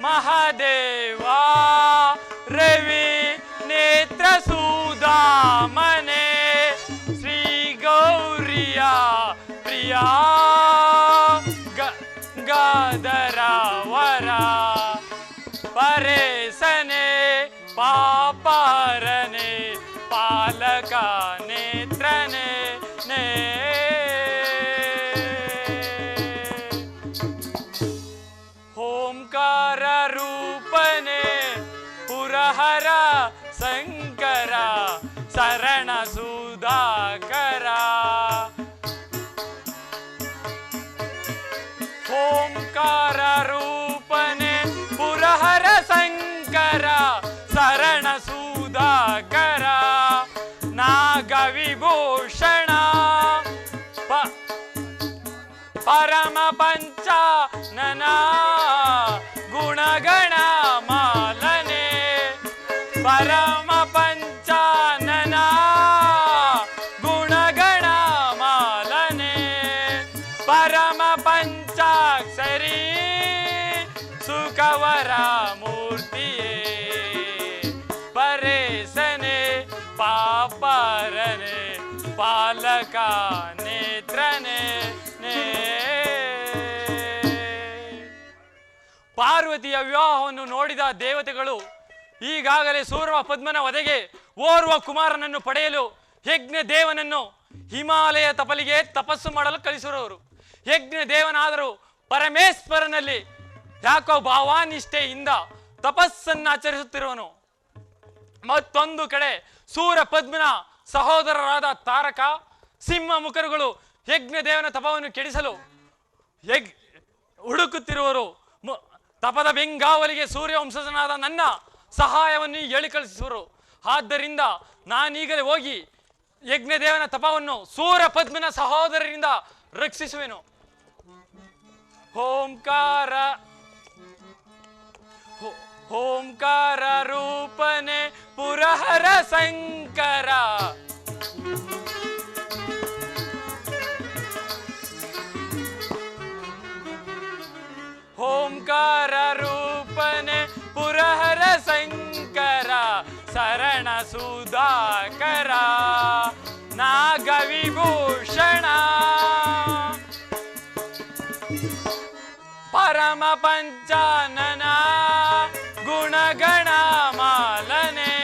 ಮಹಾದೇವಾ ರವಿ ನೇತ್ರ ಸುಧಾಮನೆ ಶ್ರೀ ಗೌರಿಯ ಪ್ರಿಯ ಗಂಗಾಧರ ವರ ಪರೇಸನೆ ಪಾಪಾರನೆ ಪಾಲಕ ನೇತ್ರನೆ ನೇ ಓಂಕಾರ ರೂಪನೆ ಪುರಹರ ಶಂಕರ ಶರಣ ಸುಧಾಕರ ಓಂಕಾರ ರೂಪನೆ ಪುರಹರ ಶಂಕರ ಶರಣ ಸುಧಾಕರ ನಾಗ ವಿಭೂಷಣ ಪರಮ ಪಂಚಾನನ ಗುಣಗಣ ಮಾಲನೆ ಪರಮ ಪಂಚಾನನ ಗುಣಗಣ ಮಾಲನೆ ಪರಮ ಪಂಚಾಕ್ಷರಿ ಸುಖವರ ಮೂರ್ತಿಯೇ ಪರೇಸನೆ ಪಾಪರನೆ ಪಾಲಕ ನೇತ್ರನೆ ಪಾರ್ವತಿಯ ವಿವಾಹವನ್ನು ನೋಡಿದ ದೇವತೆಗಳು ಈಗಾಗಲೇ ಸೂರ್ವ ಪದ್ಮನ ವಧೆಗೆ ಓರ್ವ ಕುಮಾರನನ್ನು ಪಡೆಯಲು ಯಜ್ಞ ದೇವನನ್ನು ಹಿಮಾಲಯ ತಪಲಿಗೆ ತಪಸ್ಸು ಮಾಡಲು ಕಳಿಸಿರುವರು. ಯಜ್ಞ ದೇವನಾದರೂ ಪರಮೇಶ್ವರನಲ್ಲಿ ಯಾಕೋ ಭಾವಾನಿಷ್ಠೆಯಿಂದ ತಪಸ್ಸನ್ನು ಆಚರಿಸುತ್ತಿರುವನು. ಮತ್ತೊಂದು ಕಡೆ ಸೂರ್ಯ ಪದ್ಮನ ಸಹೋದರರಾದ ತಾರಕ ಸಿಂಹ ಮುಖರುಗಳು ಯಜ್ಞ ದೇವನ ತಪವನ್ನು ಕೆಡಿಸಲು ಹುಡುಕುತ್ತಿರುವರು. ತಪದ ಬೆಂಗಾವಲಿಗೆ ಸೂರ್ಯವಂಶಜನಾದ ನನ್ನ ಸಹಾಯವನ್ನು ಹೇಳಿ ಕಳಿಸುವರು. ಆದ್ದರಿಂದ ನಾನೀಗಲೇ ಹೋಗಿ ಯಜ್ಞದೇವನ ತಪವನ್ನು ಸೂರ್ಯ ಪದ್ಮನ ಸಹೋದರರಿಂದ ರಕ್ಷಿಸುವೆನು. ಓಂಕಾರ ಓಂಕಾರ ರೂಪನೆ ಪುರಹರ ಶಂಕರ ಓಂಕಾರ ರೂಪನೆ ಪುರಹರ ಶಂಕರ ಶರಣ ಸುಧಾಕರ ನಾಗ ವಿಭೂಷಣ ಪರಮ ಪಂಚಾನನ ಗುಣಗಣ ಮಾಲನೆ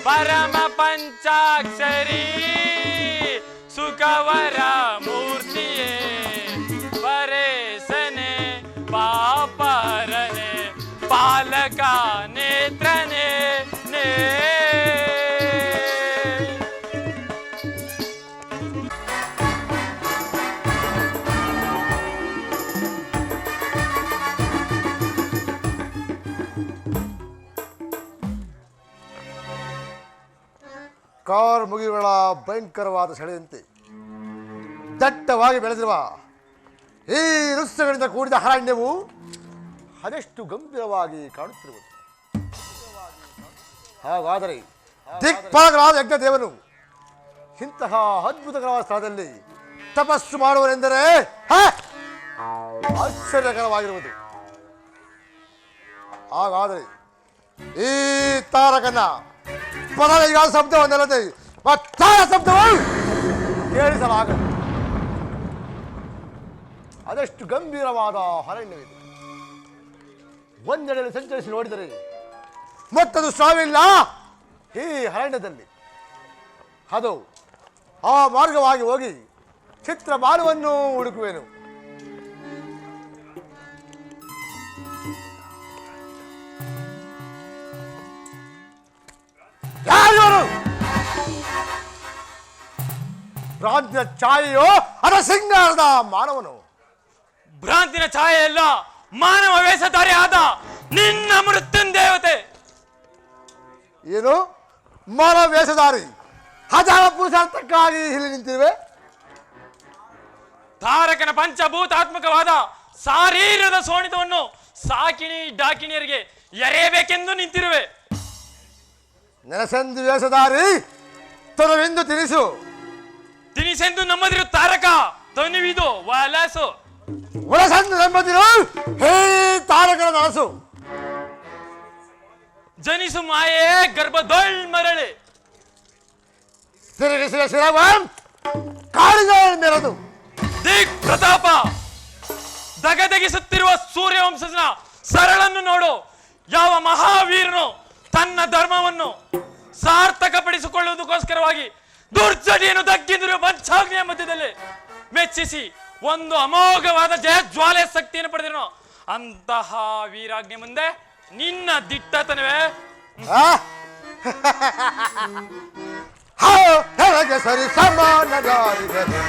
ಪರಮ ಪಂಚಾಕ್ಷರಿ ಸುಖವರ ಮೂರ್ತಿಯೇ ಪರೇಸನೆ ಪಾಪರನೆ ಪಾಲಕ ನೇತ್ರನೆ ನೇ ಕಾರ್ ಮುಗಿಗಳ ಭಯಂಕರವಾದ ಸೆಳೆಯಂತೆ ದಟ್ಟವಾಗಿ ಬೆಳೆದಿರುವ ಈ ವೃಕ್ಷಗಳಿಂದ ಕೂಡಿದ ಅರಣ್ಯವು ಅದೆಷ್ಟು ಗಂಭೀರವಾಗಿ ಕಾಣುತ್ತಿರುವುದು. ಹಾಗಾದರೆ ದಿಕ್ಪಾಲಕರಾದ ಯಜ್ಞದೇವನು ಇಂತಹ ಅದ್ಭುತಕರವಾದ ಸ್ಥಳದಲ್ಲಿ ತಪಸ್ಸು ಮಾಡುವನೆಂದರೆ ಆಶ್ಚರ್ಯಕರವಾಗಿರುವುದು. ಹಾಗಾದರೆ ಈ ತಾರಕನ ಪದವಿಗ ಶಬ್ದವನ್ನಲ್ಲದೆ ಮತ್ತಾರ ಶಬ್ದವು ಕೇಳಿಸಲಾಗದು. ಅದೆಷ್ಟು ಗಂಭೀರವಾದ ಅರಣ್ಯವಿದೆ. ಒಂದೆಡೆಯಲ್ಲಿ ಸಂಚರಿಸಿ ನೋಡಿದರೆ ಮತ್ತದು ಸಾವಿಲ್ಲ ಈ ಅರಣ್ಯದಲ್ಲಿ. ಅದು ಆ ಮಾರ್ಗವಾಗಿ ಹೋಗಿ ಚಿತ್ರಬಾಲವನ್ನು ಹುಡುಕುವೆನು. ಯಾರು ಭ್ರಾಂತಿನ ಛಾಯೆಯೋ ಅದ ಸಿಂಗಾರದ ಮಾನವನು? ಭ್ರಾಂತಿನ ಛಾಯೆ ಎಲ್ಲ ಮಾನವ ವೇಷಧಾರಿ ಆದ ನಿನ್ನ ಮೃತ್ಯುನ್ ದೇವತೆ. ಏನು ಮಾನವ ವೇಷಧಾರಿ? ಹಜಾರ ಪುರುಷಾರ್ಥಕ್ಕಾಗಿ ಇಲ್ಲಿ ನಿಂತಿರುವೆ. ತಾರಕನ ಪಂಚಭೂತಾತ್ಮಕವಾದ ಶಾರೀರದ ಸೋಣಿತವನ್ನು ಸಾಕಿಣಿ ಡಾಕಿಣಿಯರಿಗೆ ಎರೆಯಬೇಕೆಂದು ನಿಂತಿರುವೆ. ನೆಲಸಂದು ವೇಷಧಾರಿ ತನವೆಂದು ತಿಳಿಸು. ವಲಸೆಂದು ನಮ್ಮದಿರು ತಾರಕ ತನುವಿದು ವಲಸು ಒಳಸಂದು ನಂಬದಿರು ಹೇ ತಾರಕರ ನನಸು ಜನಿಸು ಮಾಯೇ ಗರ್ಭದೊಳ್ ಮರಳಿ ತಿರುಗಿಸಿದ ಶಿರವ ಕಾಳಿಗಳ ಮೆರೆದು ದಿಕ್ ಪ್ರತಾಪ ದಗದಗಿಸುತ್ತಿರುವ ಸೂರ್ಯವಂಶದ ಸರಳನ್ನು ನೋಡು. ಯಾವ ಮಹಾವೀರನು ತನ್ನ ಧರ್ಮವನ್ನು ಸಾರ್ಥಕಪಡಿಸಿಕೊಳ್ಳುವುದಕ್ಕೋಸ್ಕರವಾಗಿ ದುರ್ಜಟಿಯನ್ನು ದಗ್ಗಿದಿರುವ ಪಂಚಾಗ್ನಿಯ ಮಧ್ಯದಲ್ಲಿ ಮೆಚ್ಚಿಸಿ ಒಂದು ಅಮೋಘವಾದ ಜಯಜ್ವಾಲೆ ಶಕ್ತಿಯನ್ನು ಪಡೆದಿರೋ ಅಂತಹ ವೀರಾಜ್ಞೆ ಮುಂದೆ ನಿನ್ನ ದಿಟ್ಟತನವೇ ನನಗೆ ಸರಿ ಸಮಾನಗಾರಿಗರು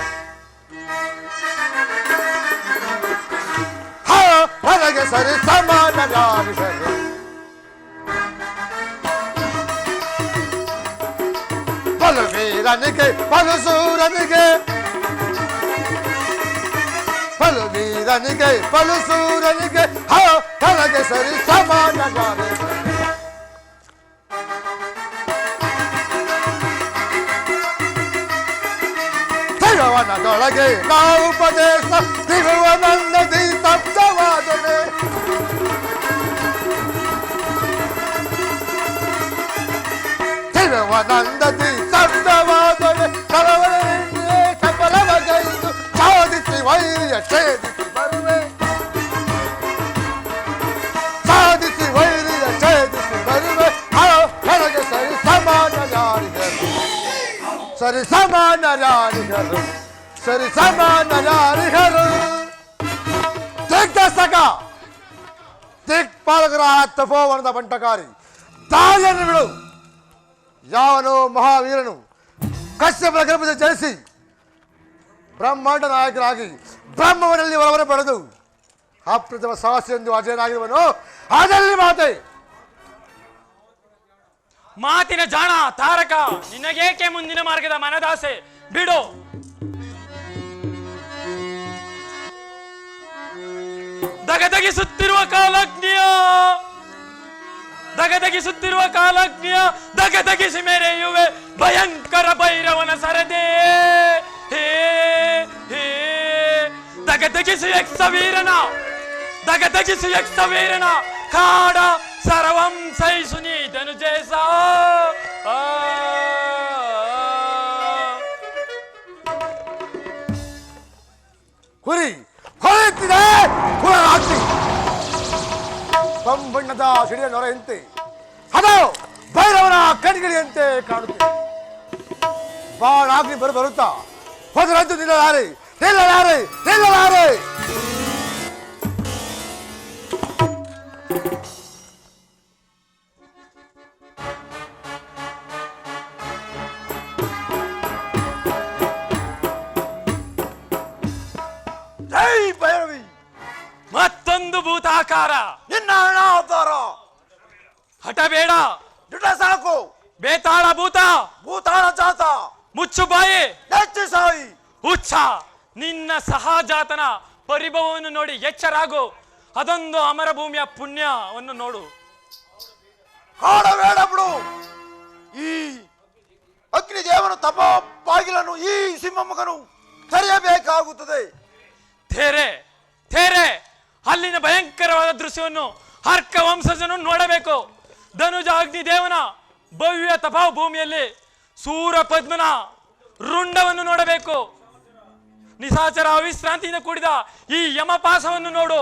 ನನಗೆ ಸರಿ ಸಮಾನಗಾರಿಗರು ಬಲು ವೀರನಿಗೆ ಬಲು ಸೂರನಿಗೆ ಬಲು ವೀರನಿಗೆ ಬಲು ಸೂರನಿಗೆ ನನಗೆ ಸರಿ ಸಮಾನಗಾರಿಗರು ತಿರುವನದೊಳಗೆ ನಾವು ಉಪದೇಶ ತಿರುವನಂದದಿ ಶಬ್ದವಾದರೆ ತಿರುವನಂದದಿ ಶಬ್ದವಾದರೆ ಕಳವಳಿಗೆ ಸಫಲವಗೈದು ಸಾಧಿಸಿ ವೈರ್ಯ ಛೇದಿಸಿ ಬರುವೆ ಸಾಧಿಸಿ ವೈರ್ಯ ಛೇದಿಸಿ ಬರುವೆ ನನಗೆ ಸರಿ ಸಮಾನ ಯಾರಿಗರು ಸರಿ ಸಮಾನ ಯಾರಿಗರು ಸರಿ ಸಮಾನ ಯಾರಿಗರು ದಿಗ್ದರ್ಶಕ ದಿಕ್ಪಾಲಕರ ತಪೋವನದ ಬಂಟಕಾರಿ ತಾಯಿಯನ್ನು ಬಿಡು. ಯಾವನು ಮಹಾವೀರನು ಕಶ್ಯಪನ ಗರ್ಭದಲ್ಲಿ ಜನಿಸಿ ಬ್ರಹ್ಮಾಂಡ ನಾಯಕರಾಗಿ ಬ್ರಹ್ಮವನಲ್ಲಿ ಒಳವರೆ ಪಡೆದು ಅಪ್ರತಿಮ ಸಾಹಸಿ ಎಂದು ಅಜಯನಾಗಿರುವನು ಅದರಲ್ಲಿ ಮಾತೆ ಮಾತಿನ ಜಾಣ ತಾರಕ ನಿನಗೇಕೆ ಮುಂದಿನ ಮಾರ್ಗದ ಮನದಾಸೆ ಬಿಡು. ದಗದಗಿಸುತ್ತಿರುವ ಕಾಲಜ್ಞೆಯ ದಗದಗಿಸುತ್ತಿರುವ ಕಾಲಜ್ಞೆಯ ದಗದಗಿಸಿ ಮೆರೆಯುವೆ ಭಯಂಕರ ಭೈರವನ ಸರದೆ ಹೇ ಹೇ ದಗದಗಿಸಿ ಯಕ್ಷವೀರನ ದಗದಗಿಸಿ ಯಕ್ಷವೀರನ ಕಾಡ ಸರ್ವಂ ಸಹಿಸುನಿ ಧನುಜೇಸ ಕುರಿ ಹೊಳೆಯುತ್ತಿದೆ ಕುರರಾತ್ರಿ ಕಂಬಣ್ಣದ ಸಿಡಿಯ ನೊರೆಯಂತೆ ಅದು ಭೈರವನ ಕಣ್ಗಿಳಿಯಂತೆ ಕಾಣುತ್ತೆ. ಬಾಳಾಗ್ನಿ ಬರುತ್ತಾ ಹೋದರಂತೂ ನಿಲ್ಲಲಾರೆ ನಿಲ್ಲಲಾರೆ ನಿಲ್ಲಲಾರೆ. ಜೈ ಭೈರವಿ. ಮತ್ತೊಂದು ಭೂತಾಕಾರ ನಿನ್ನ ಹಣ ಅವತಾರ ಹಠಬೇಡ ದುಡ್ಡ ಸಾಕು ಬೇತಾಳ ಭೂತ ಭೂತಾಳ ಜಾತ ಮುಚ್ಚು ಬಾಯಿ ನೆಚ್ಚಿ ಸಾಯಿ ಹುಚ್ಚ ನಿನ್ನ ಸಹಜಾತನ ಪರಿಭವವನ್ನು ನೋಡಿ ಎಚ್ಚರಾಗು. ಅದೊಂದು ಅಮರ ಭೂಮಿಯ ಪುಣ್ಯವನ್ನು ನೋಡು. ಕಾಡಬೇಡ ಬಿಡು. ಈ ಅಗ್ನಿದೇವನ ತಪ ಬಾಗಿಲನ್ನು ಈ ಸಿಂಹಮಗನು ತೆರೆಯಬೇಕಾಗುತ್ತದೆ. ಥೇರೆ ಥೇರೆ ಅಲ್ಲಿನ ಭಯಂಕರವಾದ ದೃಶ್ಯವನ್ನು ಹರ್ಕ ವಂಶಜನು ನೋಡಬೇಕು. ಧನುಜ ಅಗ್ನಿದೇವನ ಭವ್ಯ ತಪಾ ಭೂಮಿಯಲ್ಲಿ ಸೂರ ಪದ್ಮನ ರುಂಡವನ್ನು ನೋಡಬೇಕು. ನಿಶಾಚರ ಅವಿಶ್ರಾಂತಿಯಿಂದ ಕೂಡಿದ ಈ ಯಮಪಾಸವನ್ನು ನೋಡು.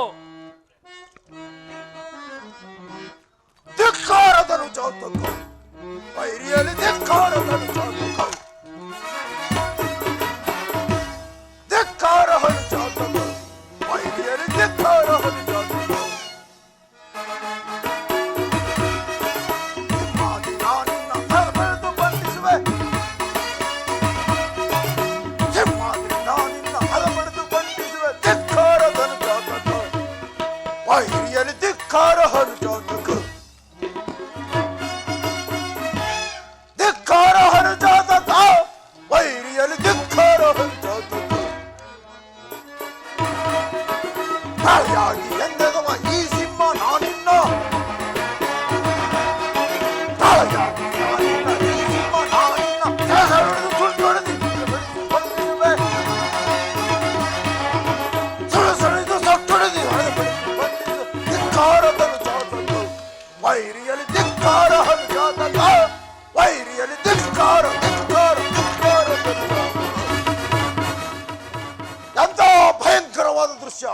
ಧಿಕ್ಕಾರದನು ಚೌತಕು ವೈರಿಯಲ್ಲಿ ಧಿಕ್ಕಾರದನು ಚೌತಕು ಧಿಕ್ಕಾರಹನು ಚೌತಕು ವೈರಿಯಲ್ಲಿ ಧಿಕ್ಕಾರಹನು ಚೌತಕು ನಾನಿನ್ನ ಹರಬೆಳೆದು ಬಂಧಿಸುವೆ ನಾನಿನ್ನ ಹರಬೆಳೆದು ಬಂಧಿಸುವೆ ಧಿಕ್ಕಾರದನು ಚೌತಕು ವೈರಿಯಲ್ಲಿ ಧಿಕ್ಕಾರಹನು ಚೌತಕು ಧಿಕ್ಕಾರಹನು ಚೌತಕ ವೈರಿಯಲ್ಲಿ ಧಿಕ್ಕಾರಹನು ಚೌತಕ ತಾಯಾಗಿ ಎಂದೆದವ ಈ ಸಿಂಹ ನಾನಿನ್ನ ತಾಯಾಗಿ ನಾನಿನ್ನ ಈ ಸಿಂಹ ನಾನಿನ್ನ ಹಿಡಿದು ಸುಳ್ಳು ಮನುಷ್ಯ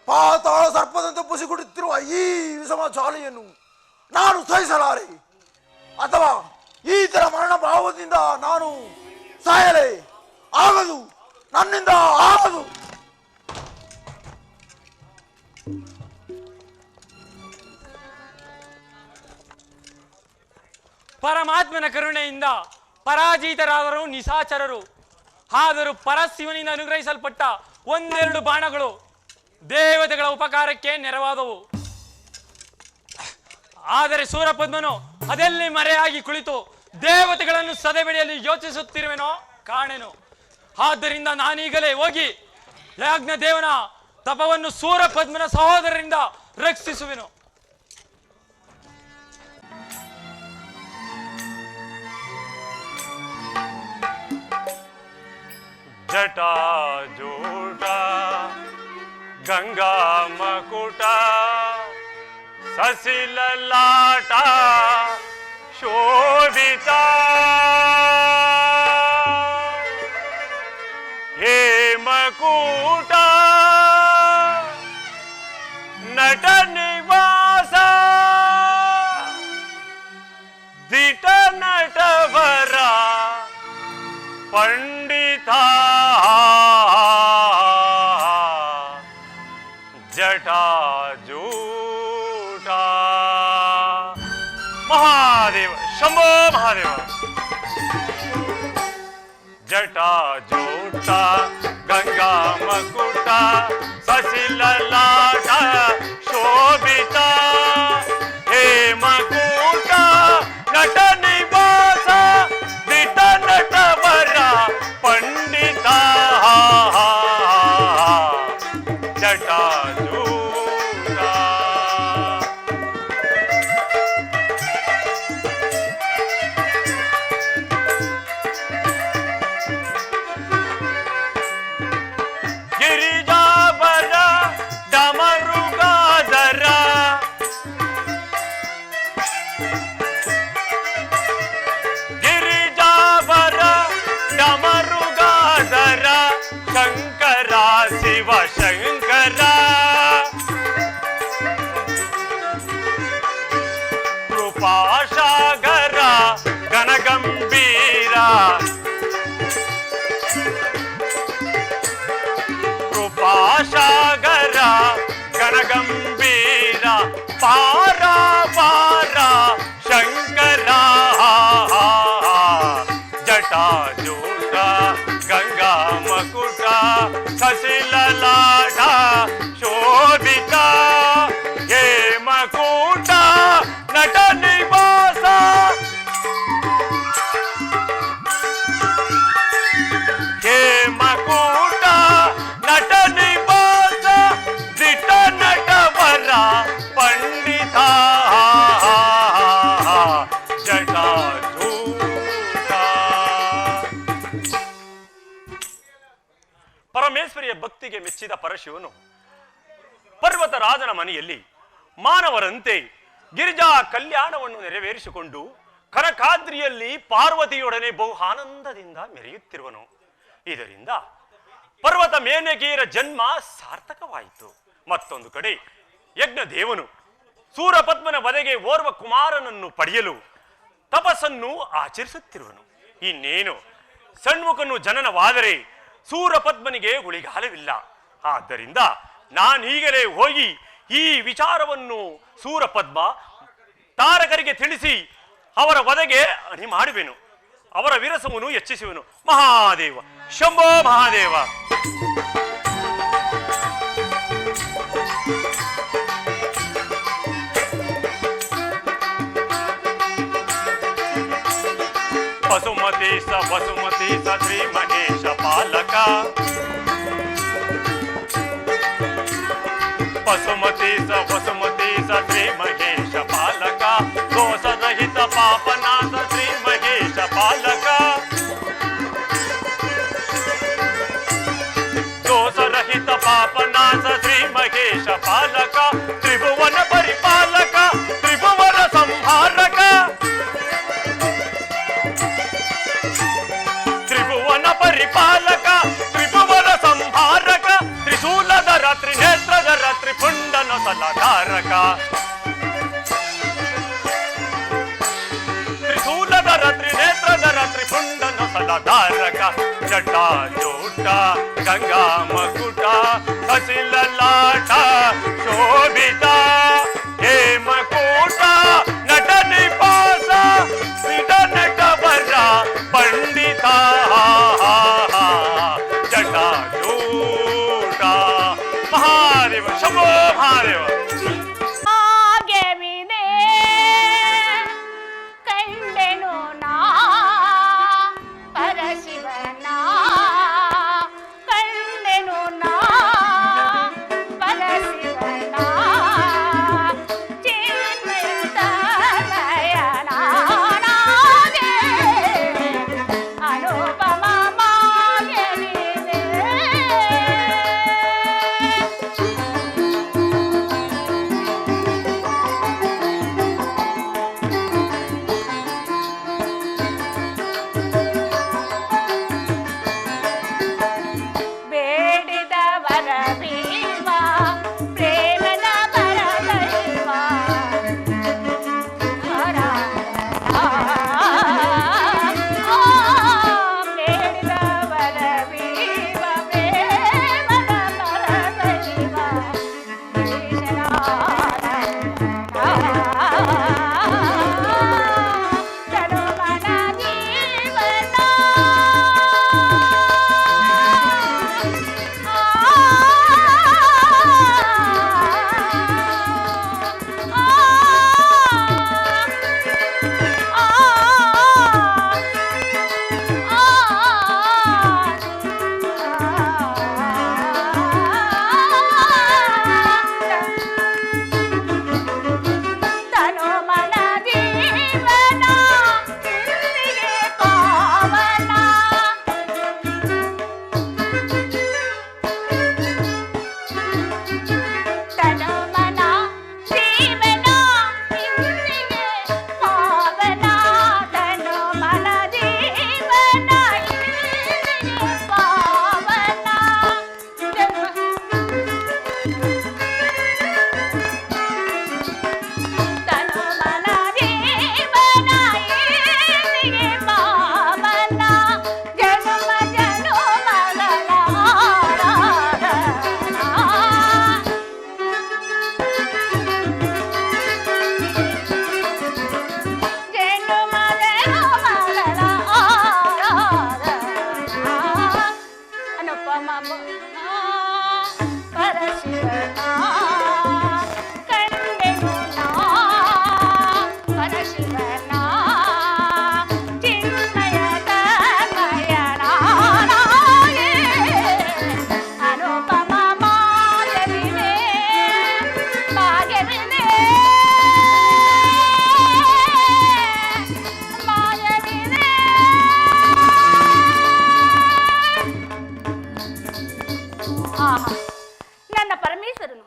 ಪಾತಾಳ ಸರ್ಪದಂತೆ ಬುಸಿಗುಡುತ್ತಿರುವ ಈ ವಿಷಮ ಜ್ವಾಲೆಯನ್ನು ನಾನು ಸಹಿಸಲಾರೆ. ಅಥವಾ ಈತರ ಮರಣ ಭಾವದಿಂದ ನಾನು ಸಾಯಲೇ ಆಗದು, ನನ್ನಿಂದ ಆಗದು. ಪರಮಾತ್ಮನ ಕರುಣೆಯಿಂದ ಪರಾಜಿತರಾದರು ನಿಶಾಚರರು. ಆದರೂ ಪರಶಿವನಿಂದ ಅನುಗ್ರಹಿಸಲ್ಪಟ್ಟ ಒಂದೆರಡು ಬಾಣಗಳು ದೇವತೆಗಳ ಉಪಕಾರಕ್ಕೆ ನೆರವಾದವು. ಆದರೆ ಸೂರಪದ್ಮನು ಅದೆಲ್ಲಿ ಮರೆಯಾಗಿ ಕುಳಿತು ದೇವತೆಗಳನ್ನು ಸದೆಬಡಿಯಲ್ಲಿ ಯೋಚಿಸುತ್ತಿರುವೆನೋ ಕಾಣೆನು. ಆದ್ದರಿಂದ ನಾನೀಗಲೇ ಹೋಗಿ ಯಾಜ್ಞದೇವನ ತಪವನ್ನು ಸೂರಪದ್ಮನ ಸಹೋದರರಿಂದ ರಕ್ಷಿಸುವೆನು. ಜಟಾಜೂಟ ಗಂಗಾ ಮಕುಟ ಸಸಿಲಲಾಟ ಶೋಭಿತ ಹೇಮಕೂಟ ನಟ ನಿವಾಸ ದಿಟ ನಟವರ ಪಂಡಿತ ಜಟಾಜೂಟ ಮಹಾದೇವ ಶಂಭೋ ಮಹಾದೇವ. ಜಟಾಜೂಟ ಗಂಗಾ ಮಕುಟ ಸಸಿಲಲಾಟ ಶೋಭಿತ ಹೇಮಕೂಟ ನಟ ನಿವಾಸ ದಿಟ ನಟವರ ಪಂಡಿತ ಜಟಾಜೂಟ. ಗಿರಿಜಾಬರ ಡಮರುಗಾದರ ಗಿರಿಜಾಬರ ಡಮರುಗಾದರ ಶಂಕರ ಶಿವ ಶಂಕರ ಕೃಪಾಶಾಗರ ಗಣಗಂಭೀರ ಕೃಪಾಶಾಗರ ಗಣಗಂಭೀರ ಪಾರ ಪಾರ ಶಂಕರ ಜಟಾಜೂಟ ಗಂಗಾ ಮಕುಟ ಸಸಿಲಲಾಟ ಶೋಭಿತ ಹೇಮಕೂಟ ನಟ ನಿವಾಸ ಹೇಮಕೂಟ ನಟ ನಿವಾಸ ದಿಟ ನಟವರ ಪಂಡಿತ ಜಟಾಜೂಟ. ಪರಮೇಶ್ವರಿಯ ಭಕ್ತಿಗೆ ಮೆಚ್ಚಿದ ಪರಶಿವನು ಪರ್ವತರಾಜನ ಮನೆಯಲ್ಲಿ ಮಾನವರಂತೆ ಗಿರಿಜಾ ಕಲ್ಯಾಣವನ್ನು ನೆರವೇರಿಸಿಕೊಂಡು ಕನಕಾದ್ರಿಯಲ್ಲಿ ಪಾರ್ವತಿಯೊಡನೆ ಬಹು ಆನಂದದಿಂದ ಮೆರೆಯುತ್ತಿರುವನು. ಇದರಿಂದ ಪರ್ವತ ಮೇನಕೆಯರ ಜನ್ಮ ಸಾರ್ಥಕವಾಯಿತು. ಮತ್ತೊಂದು ಕಡೆ ಯಜ್ಞದೇವನು ಸೂರಪದ್ಮನ ವಧೆಗೆ ಓರ್ವ ಕುಮಾರನನ್ನು ಪಡೆಯಲು ತಪಸ್ಸನ್ನು ಆಚರಿಸುತ್ತಿರುವನು. ಇನ್ನೇನು ಷಣ್ಮುಖನು ಜನನವಾದರೆ ಸೂರಪದ್ಮನಿಗೆ ಉಳಿಗಾಲವಿಲ್ಲ. ಆದ್ದರಿಂದ ನಾನೀಗಲೇ ಹೋಗಿ ಈ ವಿಚಾರವನ್ನು ಸೂರಪದ್ಮ ತಾರಕರಿಗೆ ತಿಳಿಸಿ ಅವರ ವಧೆಗೆ ಅಣಿ ಮಾಡುವೆನು. ಅವರ ವಿರಸವನ್ನು ಹೆಚ್ಚಿಸುವೆನು. ಮಹಾದೇವ ಶಂಭೋ ಮಹಾದೇವ. ವಸುಮತಿ ಸ ಶ್ರೀ ಮಹೇಶ ಪಾಲಕ ವಸುಮತಿ ಸ ಶ್ರೀ ಮಹೇಶ ಪಾಲಕ ದೋಷರಹಿತ ಪಾಪನಾಥ ಶ್ರೀ ಮಹೇಶ ಪಾಲಕ ದೋಷರಹಿತ ಪಾಪನಾಥ ಶ್ರೀ ಮಹೇಶ ಪಾಲಕ ತ್ರಿಭುವನ ಪರಿಪಾಲಕ ತ್ರಿಭುವನ ಸಂಹಾರಕ ತ್ರಿಭುವನ ಪರಿಪಾಲಕ ತ್ರಿಭುವನ ಸಂಹಾರಕ ತ್ರಿಶೂಲದ ಜಟಾ ಜೋಟ ಗಂಗಾ ಮಕುಟ ಹಸಿಲಲಾಟ ಶೋಭಿತ ಹೇಮಕೂಟ ನಟ ನಿಪಾಸ ಸಿಡ ನಟವರ ಪಂಡಿತ ಜಟಾ ಜೋಟ ಮಹಾದೇವ ಶಂಭೋ ಮಹಾದೇವ ನನ್ನ ಪರಮೇಶ್ವರನು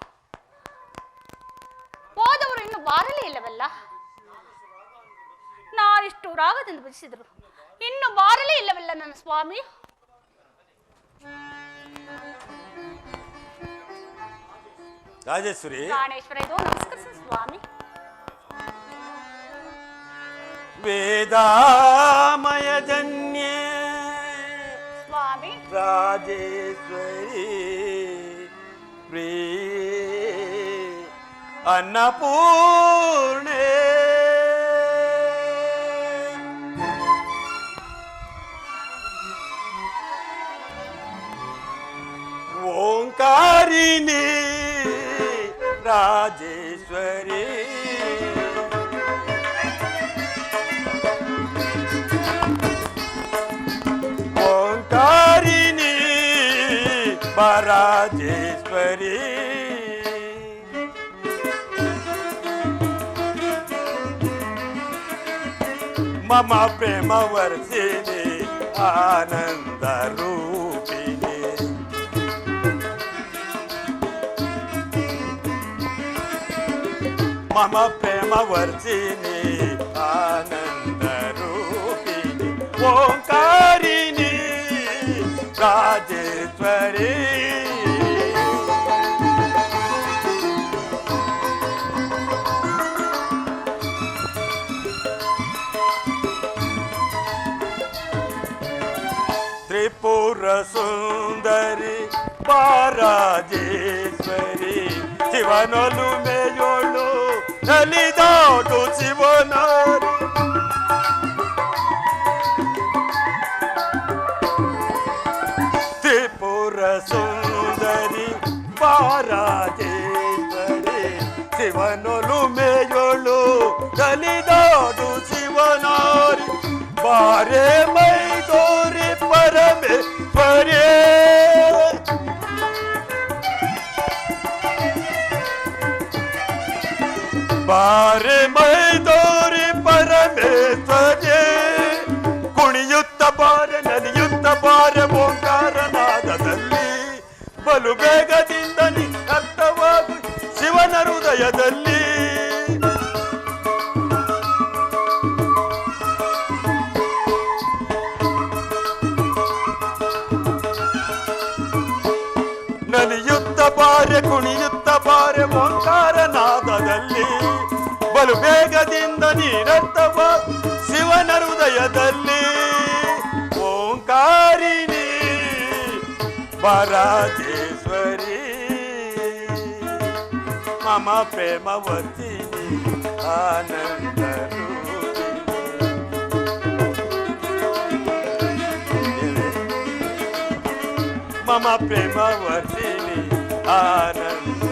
ಹೋದವರು ಇನ್ನು ಬಾರಲೇ ಇಲ್ಲವಲ್ಲ. ನಾನಿಷ್ಟು ರಾಗದಿಂದ ಭಜಿಸಿದರು ಇನ್ನು ಬಾರಲೇ ಇಲ್ಲವಲ್ಲ ನನ್ನ ಸ್ವಾಮಿ. ರಾಜೇಶ್ವರಿ, ಪ್ರಾಣೇಶ್ವರ, ಇದು ನಮಸ್ಕರಿಸಿ ಸ್ವಾಮಿ. ವೇದಾಮಯ ಜನ್ಯೇ ಸ್ವಾಮಿ ರಾಜೇಶ್ವರಿ ಅನ್ನಪೂರ್ಣೆ ಓಂಕಾರಿಣಿ ರಾಜೇಶ್ವರಿ ಓಂಕಾರಿಣಿ ರಾಜೇಶ್ವರಿ मम प्रेम वर्षिणी आनंद रूपिणी मम प्रेम वर्षिणी आनंद रूपिणी ओंकारिणी राजेश्वरी त्रिपुर ಸುಂದರಿ ಬಾರಾಜೇಶ್ವರಿ ಶಿವನೊಲು ಮೇಯೋಳು ನಲಿದಾಡು ಶಿವನಾರಿ ತ್ರಿಪುರ ಸುಂದರಿ ಬಾರಾಜೇಶ್ವರಿ ಶಿವನೊಲು ಮೇಯೋಳು ನಲಿದಾಡು ಶಿವನಾರಿ ಬಾರೆ ಮೈದೋರಿ ಪರಮೇಶ್ವರಿ ಬಾರೆ ಮೈದೋರಿ ಪರಮೇಶ್ವರಿ ಕುಣಿಯುತ್ತ ಬಾರೆ ನಲಿಯುತ್ತ ಬಾರೆ ಓಂಕಾರನಾದದಲ್ಲಿ ಬಲು ಬೇಗದಿಂದ ನಿನ್ನರ್ಥವಾಗು ಶಿವನ ಹೃದಯದಲ್ಲಿ ನಲಿಯುತ್ತ ಬಾರೆ ಕುಣಿಯುತ್ತ ಬಾರೆ ಓಂಕಾರನಾದದಲ್ಲಿ ಬಲು ಬೇಗದಿಂದ ನೀರರ್ಥವ ಶಿವನ ಹೃದಯದಲ್ಲಿ ಓಂಕಾರಿಣಿ ಬಾರಾಜೇಶ್ವರಿ ಮಮ ಪ್ರೇಮವರ್ತಿನಿ ಆನಂದ ಮಮ ಪ್ರೇಮವರ್ತಿನಿ ಆನಂದ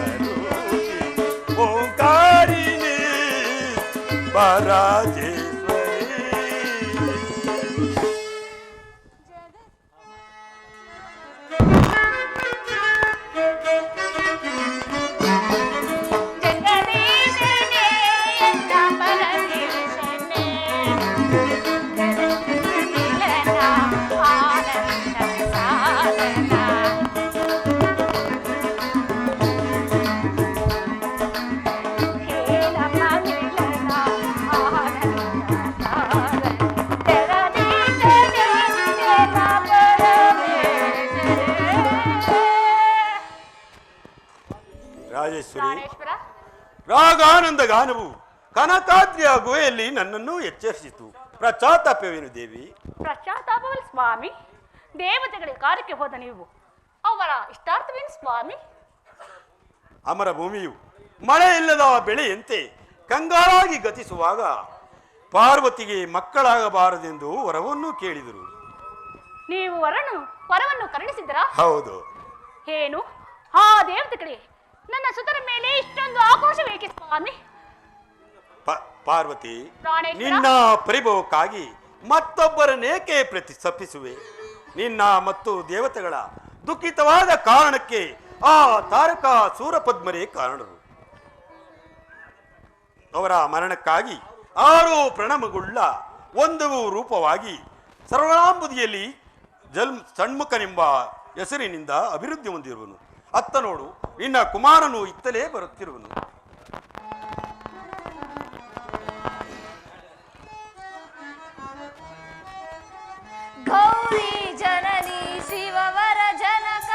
ಓಂಕಾರಿಣಿ ಬಾರಾಜೇಶ್ವರಿ ರಾಗಾನಂದ ಗಾನವು ಕನಕಾದ್ರಿಯ ಗುಹೆಯಲ್ಲಿ ನನ್ನನ್ನು ಎಚ್ಚರಿಸಿತು. ಪಶ್ಚಾತ್ತಾಪವೇನು ದೇವಿ? ಪಶ್ಚಾತ್ತಾಪವಲ್ಲ ಸ್ವಾಮಿ. ದೇವತೆಗಳಿಗೆ ಕಾರ್ಯಕ್ಕೆ ಹೋದ ನೀವು ಅವರ ಇಷ್ಟಾರ್ಥವೇನು ಸ್ವಾಮಿ? ಅಮರ ಭೂಮಿಯು ಮಳೆ ಇಲ್ಲದ ಬೆಳೆಯಂತೆ ಕಂಗಾಲಾಗಿ ಗತಿಸುವಾಗ ಪಾರ್ವತಿಗೆ ಮಕ್ಕಳಾಗಬಾರದೆಂದು ವರವನ್ನು ಕೇಳಿದರು. ನೀವು ವರವನ್ನು ಕರುಣಿಸಿದ್ದರಾ? ಹೌದು. ಏನು ಆ ದೇವತೆಗಳಿಗೆ ನನ್ನ ಸುತರ ಮೇಲೆ ಇಷ್ಟೊಂದು ಆಕ್ರೋಶವೇಕೆ ಸ್ವಾಮಿ? ಪಾರ್ವತಿ, ಪ್ರಾಣೇಶ್ವರ, ನಿನ್ನ ಪರಿಭವಕ್ಕಾಗಿ ಮತ್ತೊಬ್ಬರನ್ನೇಕೆ ಪ್ರತಿಸಪ್ಪಿಸುವೆ? ನಿನ್ನ ಮತ್ತು ದೇವತೆಗಳ ದುಃಖಿತವಾದ ಕಾರಣಕ್ಕೆ ಆ ತಾರಕ ಸೂರಪದ್ಮರೇ ಕಾರಣರು. ಅವರ ಮರಣಕ್ಕಾಗಿ 6 ಪ್ರಣಮಗುಳ್ಳ ಒಂದು ರೂಪವಾಗಿ ಸರ್ವಣಾಂಬುದಿಯಲ್ಲಿ ಷಣ್ಮುಖನೆಂಬ ಹೆಸರಿನಿಂದ ಅಭಿವೃದ್ಧಿ ಹೊಂದಿರುವನು. ಅತ್ತ ನೋಡು, ನಿನ್ನ ಕುಮಾರನು ಇತ್ತಲೇ ಬರುತ್ತಿರುವನು. ಗೌರಿ ಜನನಿ ಶಿವವರ ಜನಕ,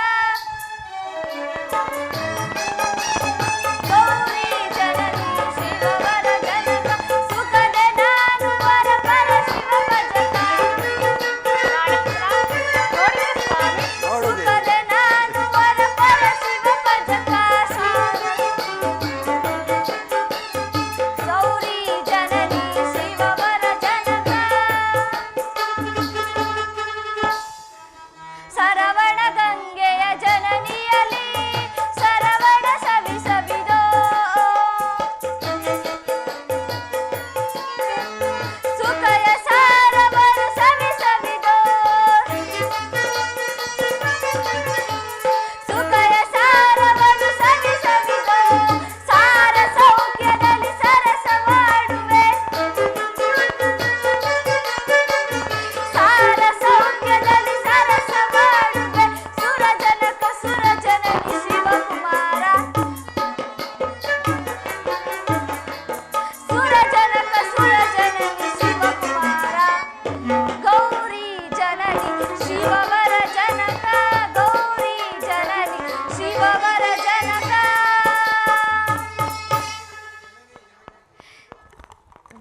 ಗೌರಿ ಜನನಿ ಶಿವವರ ಜನಕ, ಸುಖದೆ ನಾನು ವರ ಪರ ಶಿವ ಭಜಕ. ಸುಖದೆ ನಾನು ವರ ಪರ ಶಿವ ಭಜಕ. ಗೌರಿ ಜನನಿ ಶಿವವರ ಜನಕ, ಸರವಣ ಗಂಗೆಯ ಜನನಿಯಲಿ ಸರವಣ ಸವಿಸವಿದೋ, ಸುಖಯ ಸಾರವರು ಸವಿಸವಿದೋ, ಸುಖಯ ಸಾರವರು ಸವಿಸವಿದೋ, ಸಾರ ಸೌಖ್ಯದಲ್ಲಿ ಸರಸ ಮಾಡುವೆ, ಸಾರ ಸೌಖ್ಯದಲ್ಲಿ ಸರಸ ಮಾಡುವೆ, ಸುರಜನಕ ಸುರಜನನಿ ಶಿವಕುಮಾರ, ಸುರಜನಕ ಸುರಜನನಿ ಶಿವಕುಮಾರ. ಗೌರಿ ಜನನಿ ಶಿವವರ ಜನಕ, ಗೌರಿ ಜನನಿ ಶಿವವರ ಜನಕ.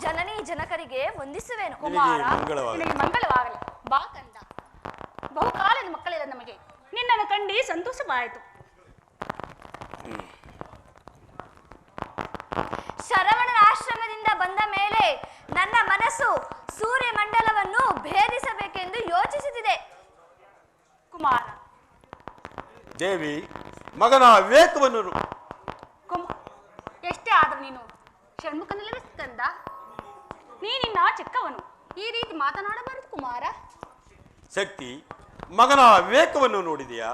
ಜನನಿ ಜನಕರಿಗೆ ವಂದಿಸುವೆನು. ಕುಮಾರ, ಮಂಗಳವಾಗಲಿ. ನಿನಗೆ ಮಂಗಳವಾಗಲಿ. ಬಾ ಕಂದ, ಬಹುಕಾಲದ ಮಕ್ಕಳಿಲ್ಲ ನಮಗೆ. ಕಂಡು ಸಂತೋಷವಾಯಿತು. ಶರವಣನ ಆಶ್ರಮದಿಂದ ಬಂದ ಮೇಲೆ ನನ್ನ ಮನಸ್ಸು ಸೂರ್ಯಮಂಡಲವನ್ನು ಭೇದಿಸಬೇಕೆಂದು ಯೋಚಿಸುತ್ತಿದೆ. ಕುಮಾರ, ದೇವಿ, ಮಗನ ವಿವೇಕವನ್ನು ಎಷ್ಟೇ ಆದರೂ ನೀನು ಷಣ್ಮುಖನಲ್ಲವೇ ಸ್ಕಂದ. ನೀನಿನ್ನ ಚಿಕ್ಕವನು, ಈ ರೀತಿ ಮಾತನಾಡಬಾರದು ಕುಮಾರ. ಶಕ್ತಿ, ಮಗನ ವಿವೇಕವನ್ನು ನೋಡಿದೆಯಾ?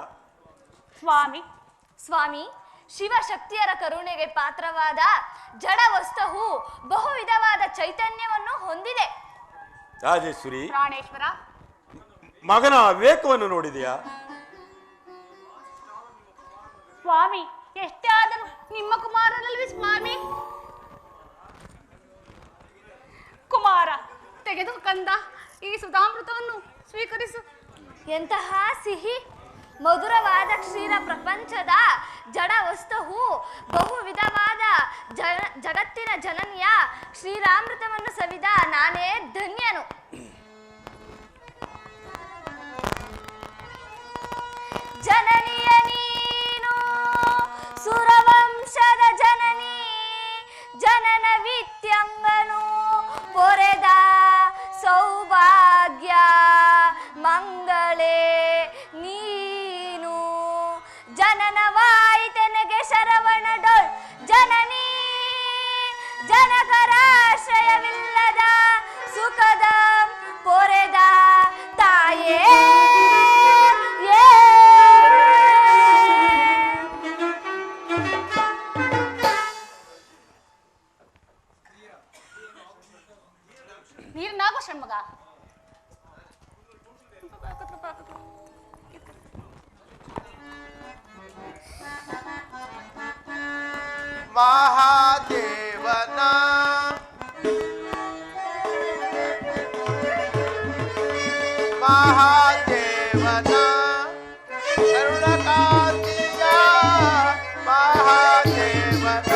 ಸ್ವಾಮಿ, ಶಿವಶಕ್ತಿಯರ ಕರುಣೆಗೆ ಪಾತ್ರವಾದ ಜಡ ವಸ್ತುವು ಬಹು ವಿಧವಾದ ಚೈತನ್ಯವನ್ನು ಹೊಂದಿದೆ. ರಾಜೇಶ್ವರಿ, ಪ್ರಾಣೇಶ್ವರ, ಮಗನ ವಿವೇಕವನ್ನು ನೋಡಿದೆಯಾ? ಸ್ವಾಮಿ, ಎಷ್ಟೇ ಆದರೂ ನಿಮ್ಮ ಕುಮಾರನಲ್ವೇ ಸ್ವಾಮಿ. ಕುಮಾರ, ತೆಗೆದು ಕಂದ ಈ ಸುಧಾಮೃತವನ್ನು ಸ್ವೀಕರಿಸು. ಎಂತಹ ಸಿಹಿ ಮಧುರವಾದ ಕ್ಷೀರ ಪ್ರಪಂಚದ ಜಡ ವಸ್ತುವು ಬಹು ವಿಧವಾದ ಜಗತ್ತಿನ ಜನನಿಯ ಕ್ಷೀರಾಮೃತವನ್ನು ಸವಿದ ನಾನೇ ಧನ್ಯನು. ಜನನಿಯ ನೀನು ಸುರವಂಶದ ಜನನಿ, ಜನನ ವಿತ್ಯಂಗನು ಪೊರೆದ ಸೌಭಾಗ್ಯ ಮಂಗಳೇ ನೀನು. ಜನನವಾಯಿತೆನಗೆ ಶರವಣಡೊಳ್ ಜನನಿ, ಜನಕರಾಶ್ರಯವಿಲ್ಲದ ಸುಖದ ಪೊರೆದ ತಾಯೇ. ನೀರಿನಾಗೋ ಷಣ್ಮುಖ. ಮಹಾದೇವನ ಮಹಾದೇವನ ಕರುಣಕಾಂತಿಯ ಮಹಾದೇವನ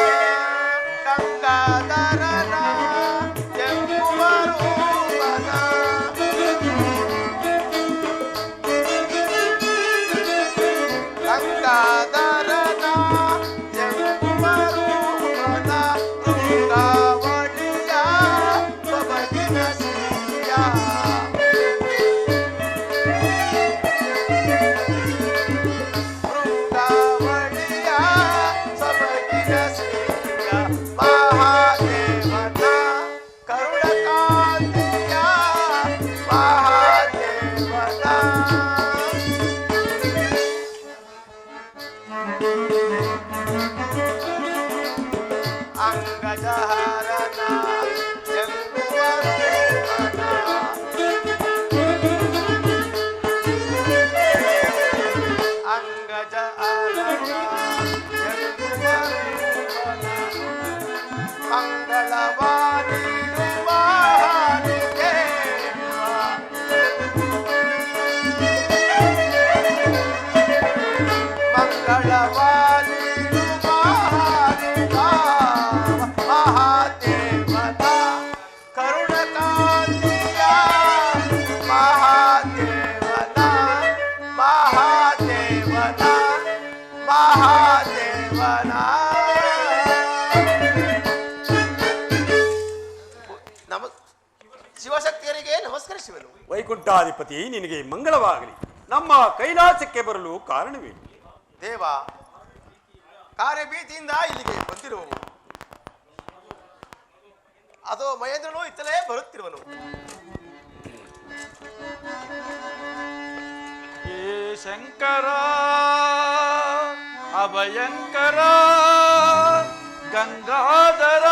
ಗಂಗಾಧರನ ಎಂಬುವ ರೂಪನ ಗಂಗಾಧರನ ಎಂಬುವ ರೂಪನ ಗಂಗಾವಳಿಯ ಸೊಬಗಿನ ಸಿರಿಯ ಬೃಂದಾವಳಿಯ ಸೊಬಗಿನ ಸಿರಿಯ ಮಹಾದೇವನ ಕರುಣಕಾಂತಿಯ ಮಹಾದೇವನ ಅಂಗಜಹಾರನ ಎಂಬುವ ರೂಪನ ಅಂಗಜಹಾರನ ಎಂಬುವ ರೂಪನ ಮಂಗಳವಾನಿಡುವ ದೇವ ಮಂಗಳವಾನಿಡುವ ಮಹಾದೇವನ ಕರುಣಕಾಂತಿಯ ಮಹಾದೇವನ ಮಹಾದೇವನ ಮಹಾದೇವನ ಶಿವಶಕ್ತಿಯರಿಗೆ ನಮಸ್ಕರಿಸುವೆನು. ವೈಕುಂಠಾಧಿಪತಿ, ನಿನಗೆ ಮಂಗಳವಾಗಲಿ. ನಮ್ಮ ಕೈಲಾಸಕ್ಕೆ ಬರಲು ಕಾರಣವೇನು? ದೇವ, ಕಾರ್ಯಭೀತಿಯಿಂದ ಇಲ್ಲಿಗೆ ಬಂದಿರುವವು. ಅದು ಮಹೇಂದ್ರನು ಇತ್ತಲೇ ಬರುತ್ತಿರುವನು. ಹೇ ಶಂಕರ ಅಭಯಂಕರ ಗಂಗಾಧರ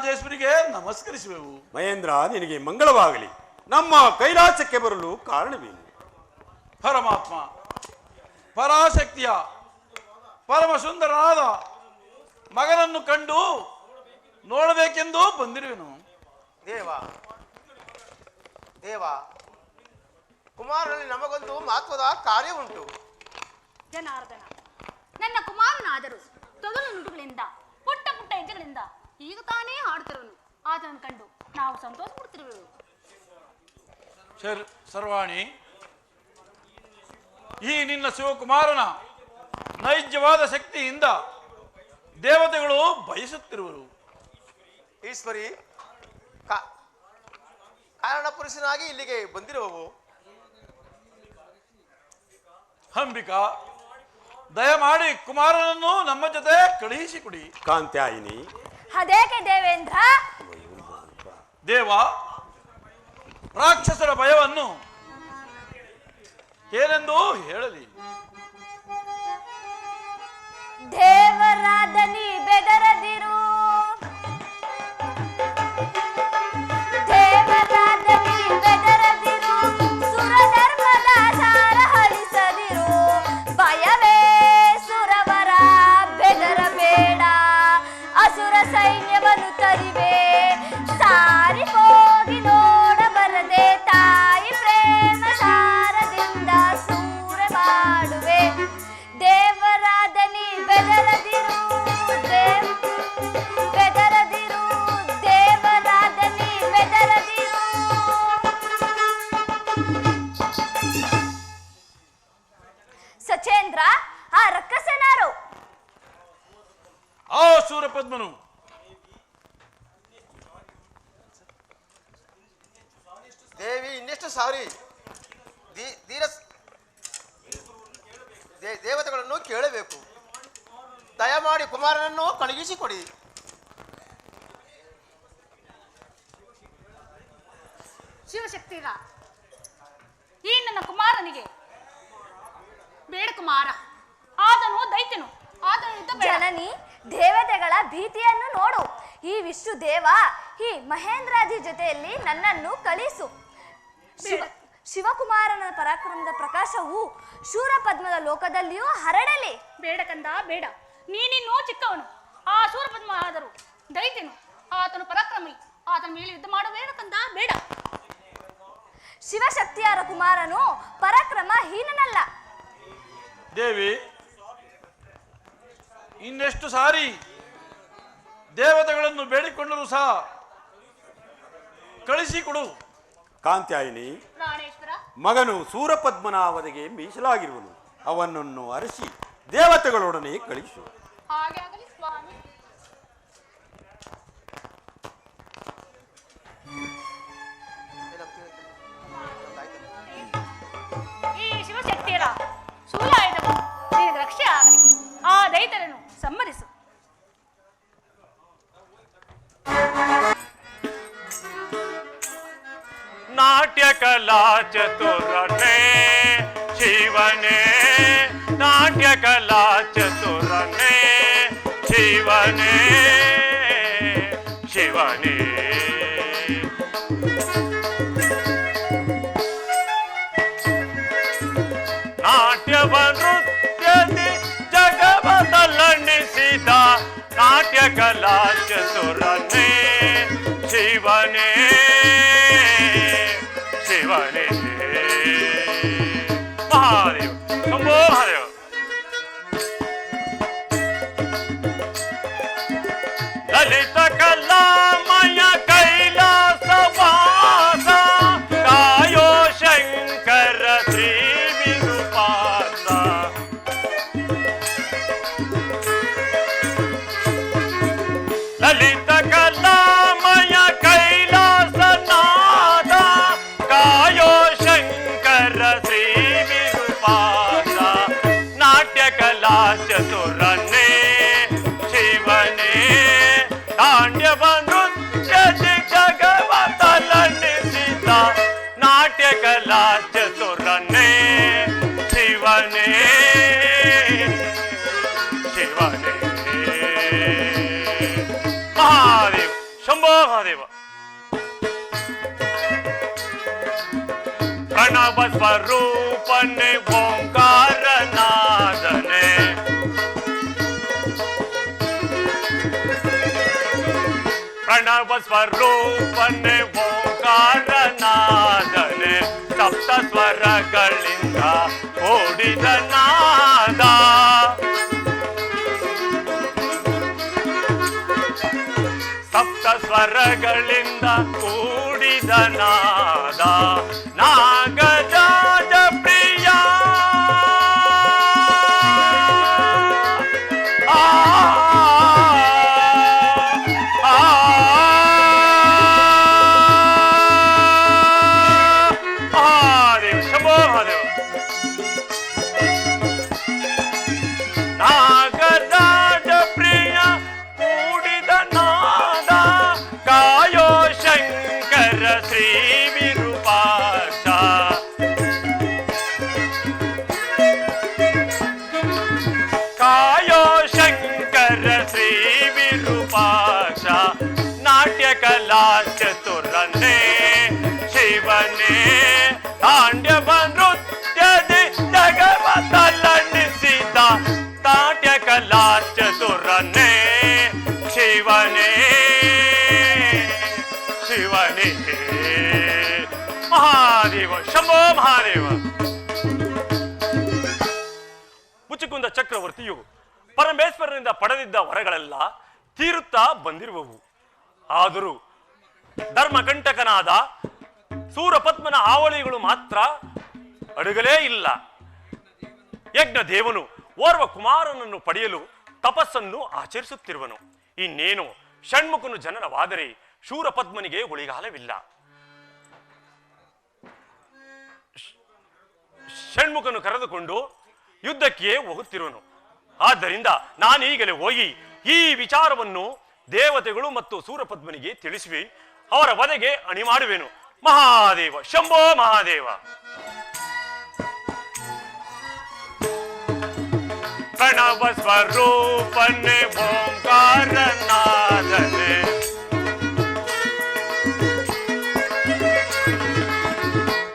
ರಾಜರಾಜೇಶ್ವರಿಗೆ ನಮಸ್ಕರಿಸುವೆವು. ಮಹೇಂದ್ರ, ನಿನಗೆ ಮಂಗಳವಾಗಲಿ. ನಮ್ಮ ಕೈಲಾಸಕ್ಕೆ ಬರಲು ಕಾರಣವೇನು? ಪರಮಾತ್ಮ ಪರಾಶಕ್ತಿಯ ಪರಮ ಸುಂದರನಾದ ಮಗನನ್ನು ಕಂಡು ನೋಡಬೇಕೆಂದು ಬಂದಿರುವೆನು. ದೇವ ದೇವ, ಕುಮಾರನಲ್ಲಿ ನಮಗೊಂದು ಮಹತ್ವದ ಕಾರ್ಯ ಉಂಟು. ಜನಾರ್ದನ, ನನ್ನ ಕುಮಾರನಾದರೂ ತೊದಲು ನುಡುಗಳಿಂದ ಪುಟ್ಟ ಪುಟ್ಟ ಹೆಜ್ಜೆಗಳಿಂದ ಈಗ ತಾನೇ ಹಾಡುತ್ತಿರುವನು. ಆತನನ್ನು ಕಂಡು ನಾವು ಸಂತೋಷ ಪಡುತ್ತಿರುವೆವು. ಸರ್ವಾಣಿ, ಈ ನಿನ್ನ ಶಿವಕುಮಾರನ ನೈಜವಾದ ಶಕ್ತಿಯಿಂದ ದೇವತೆಗಳು ಬಯಸುತ್ತಿರುವರು. ಈಶ್ವರಿ, ಕಾರಣ ಪುರುಷನಾಗಿ ಇಲ್ಲಿಗೆ ಬಂದಿರುವವು. ಅಂಬಿಕಾ, ದಯಮಾಡಿ ಕುಮಾರನನ್ನು ನಮ್ಮ ಜೊತೆ ಕಳುಹಿಸಿಕೊಡಿ. ಕಾಂತ್ಯಾಯಿನಿ, ಅದೇಕೆ ದೇವೇಂದ್ರ? ದೇವ, ರಾಕ್ಷಸರ ಭಯವನ್ನು ಏನೆಂದು ಹೇಳಲಿ. ದೇವರಾದ ನೀ ಬೆದರದಿರು, ದೇವರಾದ ನೀ ಬೆದರದಿರು, ಸುರಧರ್ಮದ ಸಾರ ಹರಿಸದಿರು. ಭಯವೇ ಸುರವರ ಬೆದರಬೇಡ, ಅಸುರ ಸೈನ್ಯವನ್ನು ತರಿವೆ. ಸಾರಿ ಹೋಗಿ ನೋಡಬರದೆ ತಾಯಿ ಪ್ರೇಮ ಸಾರದಿಂದ ಸೂರೆ ಮಾಡುವೆ. ದೇವರಾದ ನೀ ಬೆದರದಿರು, ಬೆದರದಿರು, ದೇವರಾದ ನೀ ಬೆದರದಿರು. ಸಚೇಂದ್ರ, ಆ ರಕ್ಕಸನಾರು? ಆ ಸೂರಪದ್ಮನು ದೇವಿ, ಇನ್ನೆಷ್ಟು ಸಾರಿ ದೇವತೆಗಳನ್ನು ಕೇಳಬೇಕು. ದಯಮಾಡಿ ಕುಮಾರನನ್ನು ಕಳುಹಿಸಿಕೊಡಿ. ಶಿವಶಕ್ತಿಗ, ಈ ನನ್ನ ಕುಮಾರನಿಗೆ ಬೇಡ ಕುಮಾರ, ಆತನು ದೈತ್ಯನು. ಆತನು ಯುದ್ಧ ಬೇಡ. ಜನನಿ, ದೇವತೆಗಳ ಭೀತಿಯನ್ನು ನೋಡು. ಈ ವಿಷ್ಣು ದೇವ ಈ ಮಹೇಂದ್ರಾದಿ ಜೊತೆಯಲ್ಲಿ ನನ್ನನ್ನು ಕಳಿಸು. ಶಿವಕುಮಾರನ ಪರಾಕ್ರಮದ ಪ್ರಕಾಶವು ಶೂರಪದ್ಮದ ಲೋಕದಲ್ಲಿಯೂ ಹರಡಲಿ. ಬೇಡ ಕಂದ, ಬೇಡ. ನೀನಿನ್ನೂ ಚಿಕ್ಕವನು. ಆ ಸೂರಪದ್ಮ ಆದರೂ ದೈತ್ಯನು. ಆತನು ಪರಾಕ್ರಮಿ. ಆತನ ಮೇಲೆ ಯುದ್ಧ ಮಾಡಬೇಡ ಕಂದ, ಬೇಡ. ಶಿವಶಕ್ತಿಯರ ಕುಮಾರನು ಪರಾಕ್ರಮ ಹೀನನಲ್ಲ. ದೇವಿ, ಇನ್ನೆಷ್ಟು ಸಾರಿ ದೇವತೆಗಳನ್ನು ಬೇಡಿಕೊಂಡರೂ ಸಹ ಕಳಿಸಿಕೊಡು. ಕಾಂತ್ಯಾಯಿನಿ, ಪ್ರಾಣೇಶ್ವರ, ಮಗನು ಸೂರಪದ್ಮನಾವಧಿಗೆ ಮೀಸಲಾಗಿರುವನು. ಅವನನ್ನು ಅರಸಿ ದೇವತೆಗಳೊಡನೆ ಕಳಿಸು. ಹಾಗೆ ಆಗಲಿ ಸ್ವಾಮಿ. ಈ ಶಿವಶಕ್ತಿಯರ ಶೂಲಾಯುಧವು ನಿನಗೆ ರಕ್ಷೆ ಆಗಲಿ. ಆ ದೈತ್ಯರನ್ನು ಸಮ್ಮರಿಸು. ನಾಟ್ಯ ಕಲಾ ಚತುರನೇ ಶಿವನೇ, ನಾಟ್ಯ ಕಲಾ ಚತುರನೇ ಶಿವನೇ, ಶಿವನೇ. ನಾಟ್ಯವ ನೃತ್ಯದಿ ಜಗವ ತಲ್ಲಣಿಸಿದ ನಾಟ್ಯ ಕಲಾ ಚತುರನೇ ಶಿವನೇ, ಶಿವನೇ. ಮಹಾದೇವ, ಶಂಭೋ ಮಹಾದೇವ. ಲಲಿತ ಕಲಾಮಯ ಕೈಲಾಸ ವಾಸ ಕಾಯೋ ಶಂಕರ ಶ್ರೀ ವಿರೂಪಾಸ. ಲಲಿತ ಕಲಾಮಯ ಕೈಲಾಸ ನಾದ ಕಾಯೋ ಶಂಕರ ಶ್ರೀ ವಿರೂಪಾಸ. ನಾಟ್ಯ ಕಲಾ ಚತುರನೇ ಶಿವನೇ, ತಾಂಡ್ಯವ ನೃತ್ಯದಿ ಜಗವ ತಲ್ಲಣಿಸಿದ ನಾಟ್ಯ ಕಲಾ ಚತುರನೇ ಶಿವನೇ, ಶಿವನೇ. ಮಹಾದೇವ, ಶಂಭೋ ಸ್ವರೂಪನೆ ಓಂಕಾರನಾದನೆ ಪ್ರಣವ ಸ್ವರೂಪನೆ ಓಂಕಾರನಾದನೆ ಸಪ್ತ ಸ್ವರಗಳಿಂದ ಓಡಿದ ನಾದ ಸಪ್ತ ಸ್ವರಗಳಿಂದ ಕೂಡಿದ ನಾದ ನಾಗರಾಜ ಪ್ರಿಯ ಮಹಾದೇವ ಶಂಭೋ ಮಹಾದೇವ ನಾಗರಾಜ ಪ್ರಿಯ ಕೂಡಿದ ನಾದ ಕಾಯೋ ಶಂಕರ ಶ್ರೀ ವಿರೂಪಾಕ್ಷ ಕಾಯೋ ಶಂಕರ ಶ್ರೀ ವಿರೂಪಾಕ್ಷ ನಾಟ್ಯ ಕಲಾ ಚತುರನೇ ಶಿವನೇ ತಾಂಡ್ಯವ ನೃತ್ಯದಿ ಜಗವ ತಲ್ಲಣಿಸಿದ ನಾಟ್ಯ ಕಲಾ ಚತುರನೇ ಶಿವನೇ ಶಿವನೇ ಮಹಾದೇವ ಶಂಭೋ ಮಹಾದೇವ ಮುಚುಕುಂದ ಚಕ್ರವರ್ತಿಯು ಪರಮೇಶ್ವರನಿಂದ ಪಡೆದಿದ್ದ ವರಗಳೆಲ್ಲ ತೀರುತ್ತಾ ಬಂದಿರುವವು. ಆದರೂ ಧರ್ಮಕಂಟಕನಾದ ಸೂರಪದ್ಮನ ಹಾವಳಿಗಳು ಮಾತ್ರ ಅಡಗಲೇ ಇಲ್ಲ. ಯಜ್ಞ ದೇವನು ಓರ್ವ ಕುಮಾರನನ್ನು ಪಡೆಯಲು ತಪಸ್ಸನ್ನು ಆಚರಿಸುತ್ತಿರುವನು. ಇನ್ನೇನು ಷಣ್ಮುಖನು ಜನನವಾದರೆ ಶೂರಪದ್ಮನಿಗೆ ಉಳಿಗಾಲವಿಲ್ಲ. ಷಣ್ಮುಖನು ಕರೆದುಕೊಂಡು ಯುದ್ಧಕ್ಕೆ ಹೋಗುತ್ತಿರುವನು. ಆದ್ದರಿಂದ ನಾನೀಗಲೇ ಹೋಗಿ ಈ ವಿಚಾರವನ್ನು ದೇವತೆಗಳು ಮತ್ತು ಸೂರಪದ್ಮನಿಗೆ ತಿಳಿಸುವೆ. ಅವರ ವಧೆಗೆ ಅಣಿ ಮಾಡುವೆನು. ಮಹಾದೇವ ಶಂಭೋ ಮಹಾದೇವ. ಪ್ರಣವ ಸ್ವರೂಪನೆ ಓಂಕಾರನಾದನೆ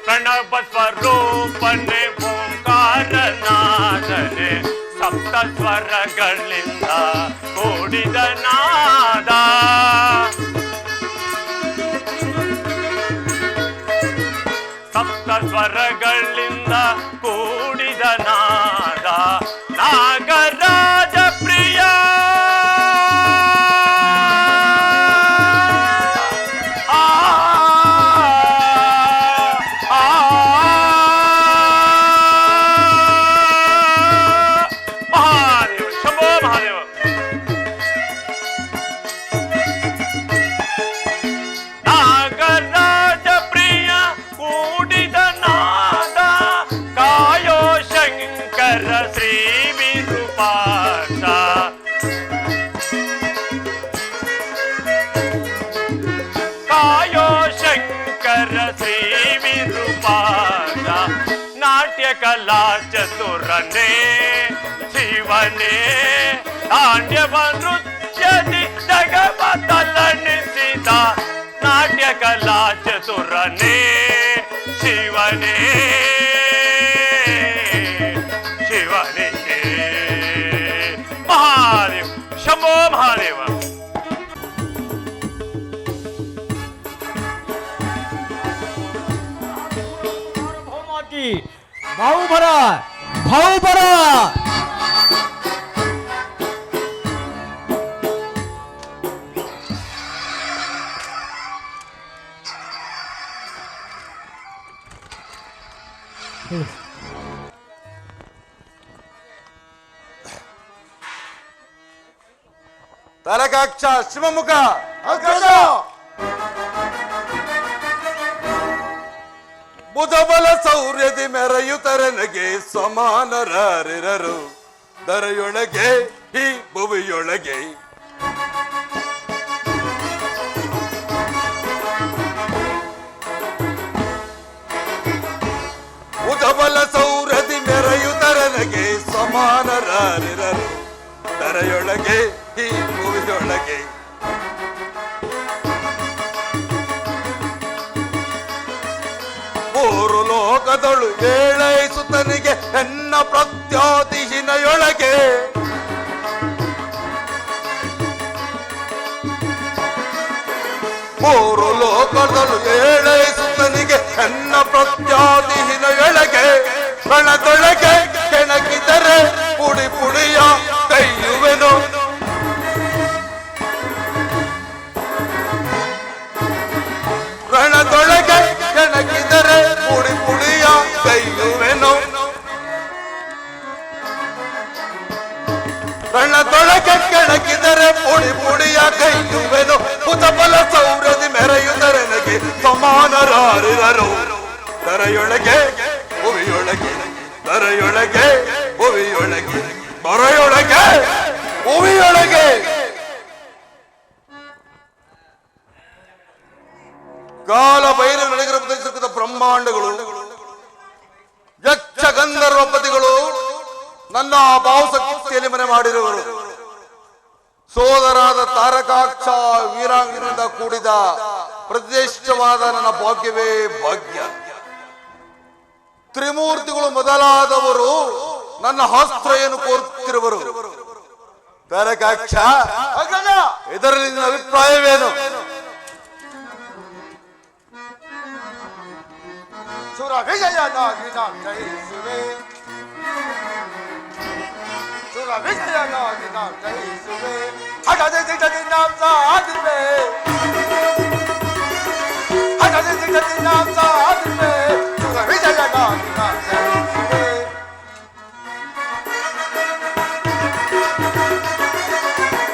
ಪ್ರಣವ ಸ್ವರೂಪನೆ ಓಂಕಾರನಾದನೆ ಸಪ್ತ ಸ್ವರಗಳಿಂದ ಕೂಡಿದ ನಾದ ಸಪ್ತ ಸ್ವರಗಳಿಂದ ಕೂಡಿದ ನಾದ ನಾಗರಾಜ ಪ್ರಿಯ ಮಹಾದೇವ ಶಂಭೋ ಮಹಾದೇವ. ನಾಗರಾಜ ಪ್ರಿಯ ಕೂಡಿದ ನಾದ ಕಾಯೋ ಶಂಕರ ಶ್ರೀ ವಿರೂಪಾಕ್ಷ ಕಾಯೋ ಶಂಕರ ಶ್ರೀ ವಿರೂಪಾಕ್ಷ ನಾಟ್ಯ ಕಲಾ ಚತುರನೇ ಶಿವನೇ ತಾಂಡ್ಯವ ನೃತ್ಯದಿ ಜಗವ ತಲ್ಲಣಿಸಿದ ನಾಟ್ಯ ಕಲಾ ಚತುರನೇ ಶಿವನೇ ಶಿವನೇ ಮಹಾದೇವ ಶಂಭೋ ಮಹಾದೇವ. ಬಾಹುಬಲ ಬಾಹುಬಲ ತಲಕಾಕ್ಷ ಶಿವಮುಖ ಬುಧಬಲ ಸೌರ್ಯದಿ ಮೆರೆಯುತ್ತರನಗೆ ಸಮಾನರರಿರರು ದರೆಯೊಳಗೆ ಈ ಭುವಿಯೊಳಗೆ ಬುಧಬಲ ಸೌರ್ಯದಿ ಮೆರೆಯುತ್ತರನಗೆ ಸಮಾನರರಿರರು ದರೆಯೊಳಗೆ ಈ ಭುವಿಯೊಳಗೆ ಮೂರು ಲೋಕದಳು ಕೇಳೈಸುತ್ತನಿಗೆ ಎನ್ನ ಪ್ರತ್ಯಾತಿಹಿನಯೊಳಗೆ ಮೂರು ಲೋಕದಲ್ಲೂ ಏಳೈಸುತ್ತನಿಗೆ ಎನ್ನ ಪ್ರತ್ಯಾತಿಹಿನಯೊಳಗೆ ಕಣದೊಳಗೆ ಕೆಣಕಿದರೆ ಪುಡಿ ಪುಡಿಯ ಕೈಯುವೆನು ರಣದೊಳಗೆ ಕೆಣಕಿದರೆ ಪುಡಿ ಪುಡಿಯ ಕೈಯುವೆನು ರಣದೊಳಗೆ ಕೆಣಕಿದರೆ ಪುಡಿ ಪುಡಿಯ ಕೈಯುವೆನು ಕುತಬಲ ಸೌರದಿ ಮೆರೆಯುದರೆ ನನಗೆ ಸಮಾನರಾರಿರರು ತರೆಯೊಳಗೆ ಭುವಿಯೊಳಗೆ ತರೆಯೊಳಗೆ ಭುವಿಯೊಳಗೆ ಬರೆಯೊಳಗೆ ಭುವಿಯೊಳಗೆ ಕಾಲ ಭೈರವ ನಡೆಗರ ಪ್ರದೇಶದ ಬ್ರಹ್ಮಾಂಡಗಳು ಯಕ್ಷ ಗಂಧರ್ವ ಪತಿಗಳು ನನ್ನ ಭಾವಶಕ್ತಿಯಲ್ಲಿ ಮನೆ ಮಾಡಿರುವರು ಸೋದರಾದ ತಾರಕಾಕ್ಷ ವೀರಾಂಗನಿಂದ ಕೂಡಿದ ಪ್ರತಿಷ್ಠವಾದ ನನ್ನ ಭಾಗ್ಯವೇ ಭಾಗ್ಯ ತ್ರಿಮೂರ್ತಿಗಳು ಮೊದಲಾದವರು ನನ್ನ ಆಶ್ರಯನ್ನು ಕೋರುತ್ತಿರುವರು ತಾರಕಾಕ್ಷ ಇದರಲ್ಲಿ ನಿನ್ನ ಅಭಿಪ್ರಾಯವೇನು ಸುರ ವಿಜಯನಾಗಿ ನಾ ಜಯಿಸುವೆ ಸುರ ವಿಜಯನಾಗಿ ನಾ ಜಯಿಸುವೆ ಹಠದೆ ದಿಟದಿ ನಾಂ ಸಾಧಿವೆ ಹಠದೆ ದಿಟದಿ ನಾಂ ಸಾಧಿವೆ ಸುರ ವಿಜಯನಾಗಿ ನಾ ಜಯಿಸುವೆ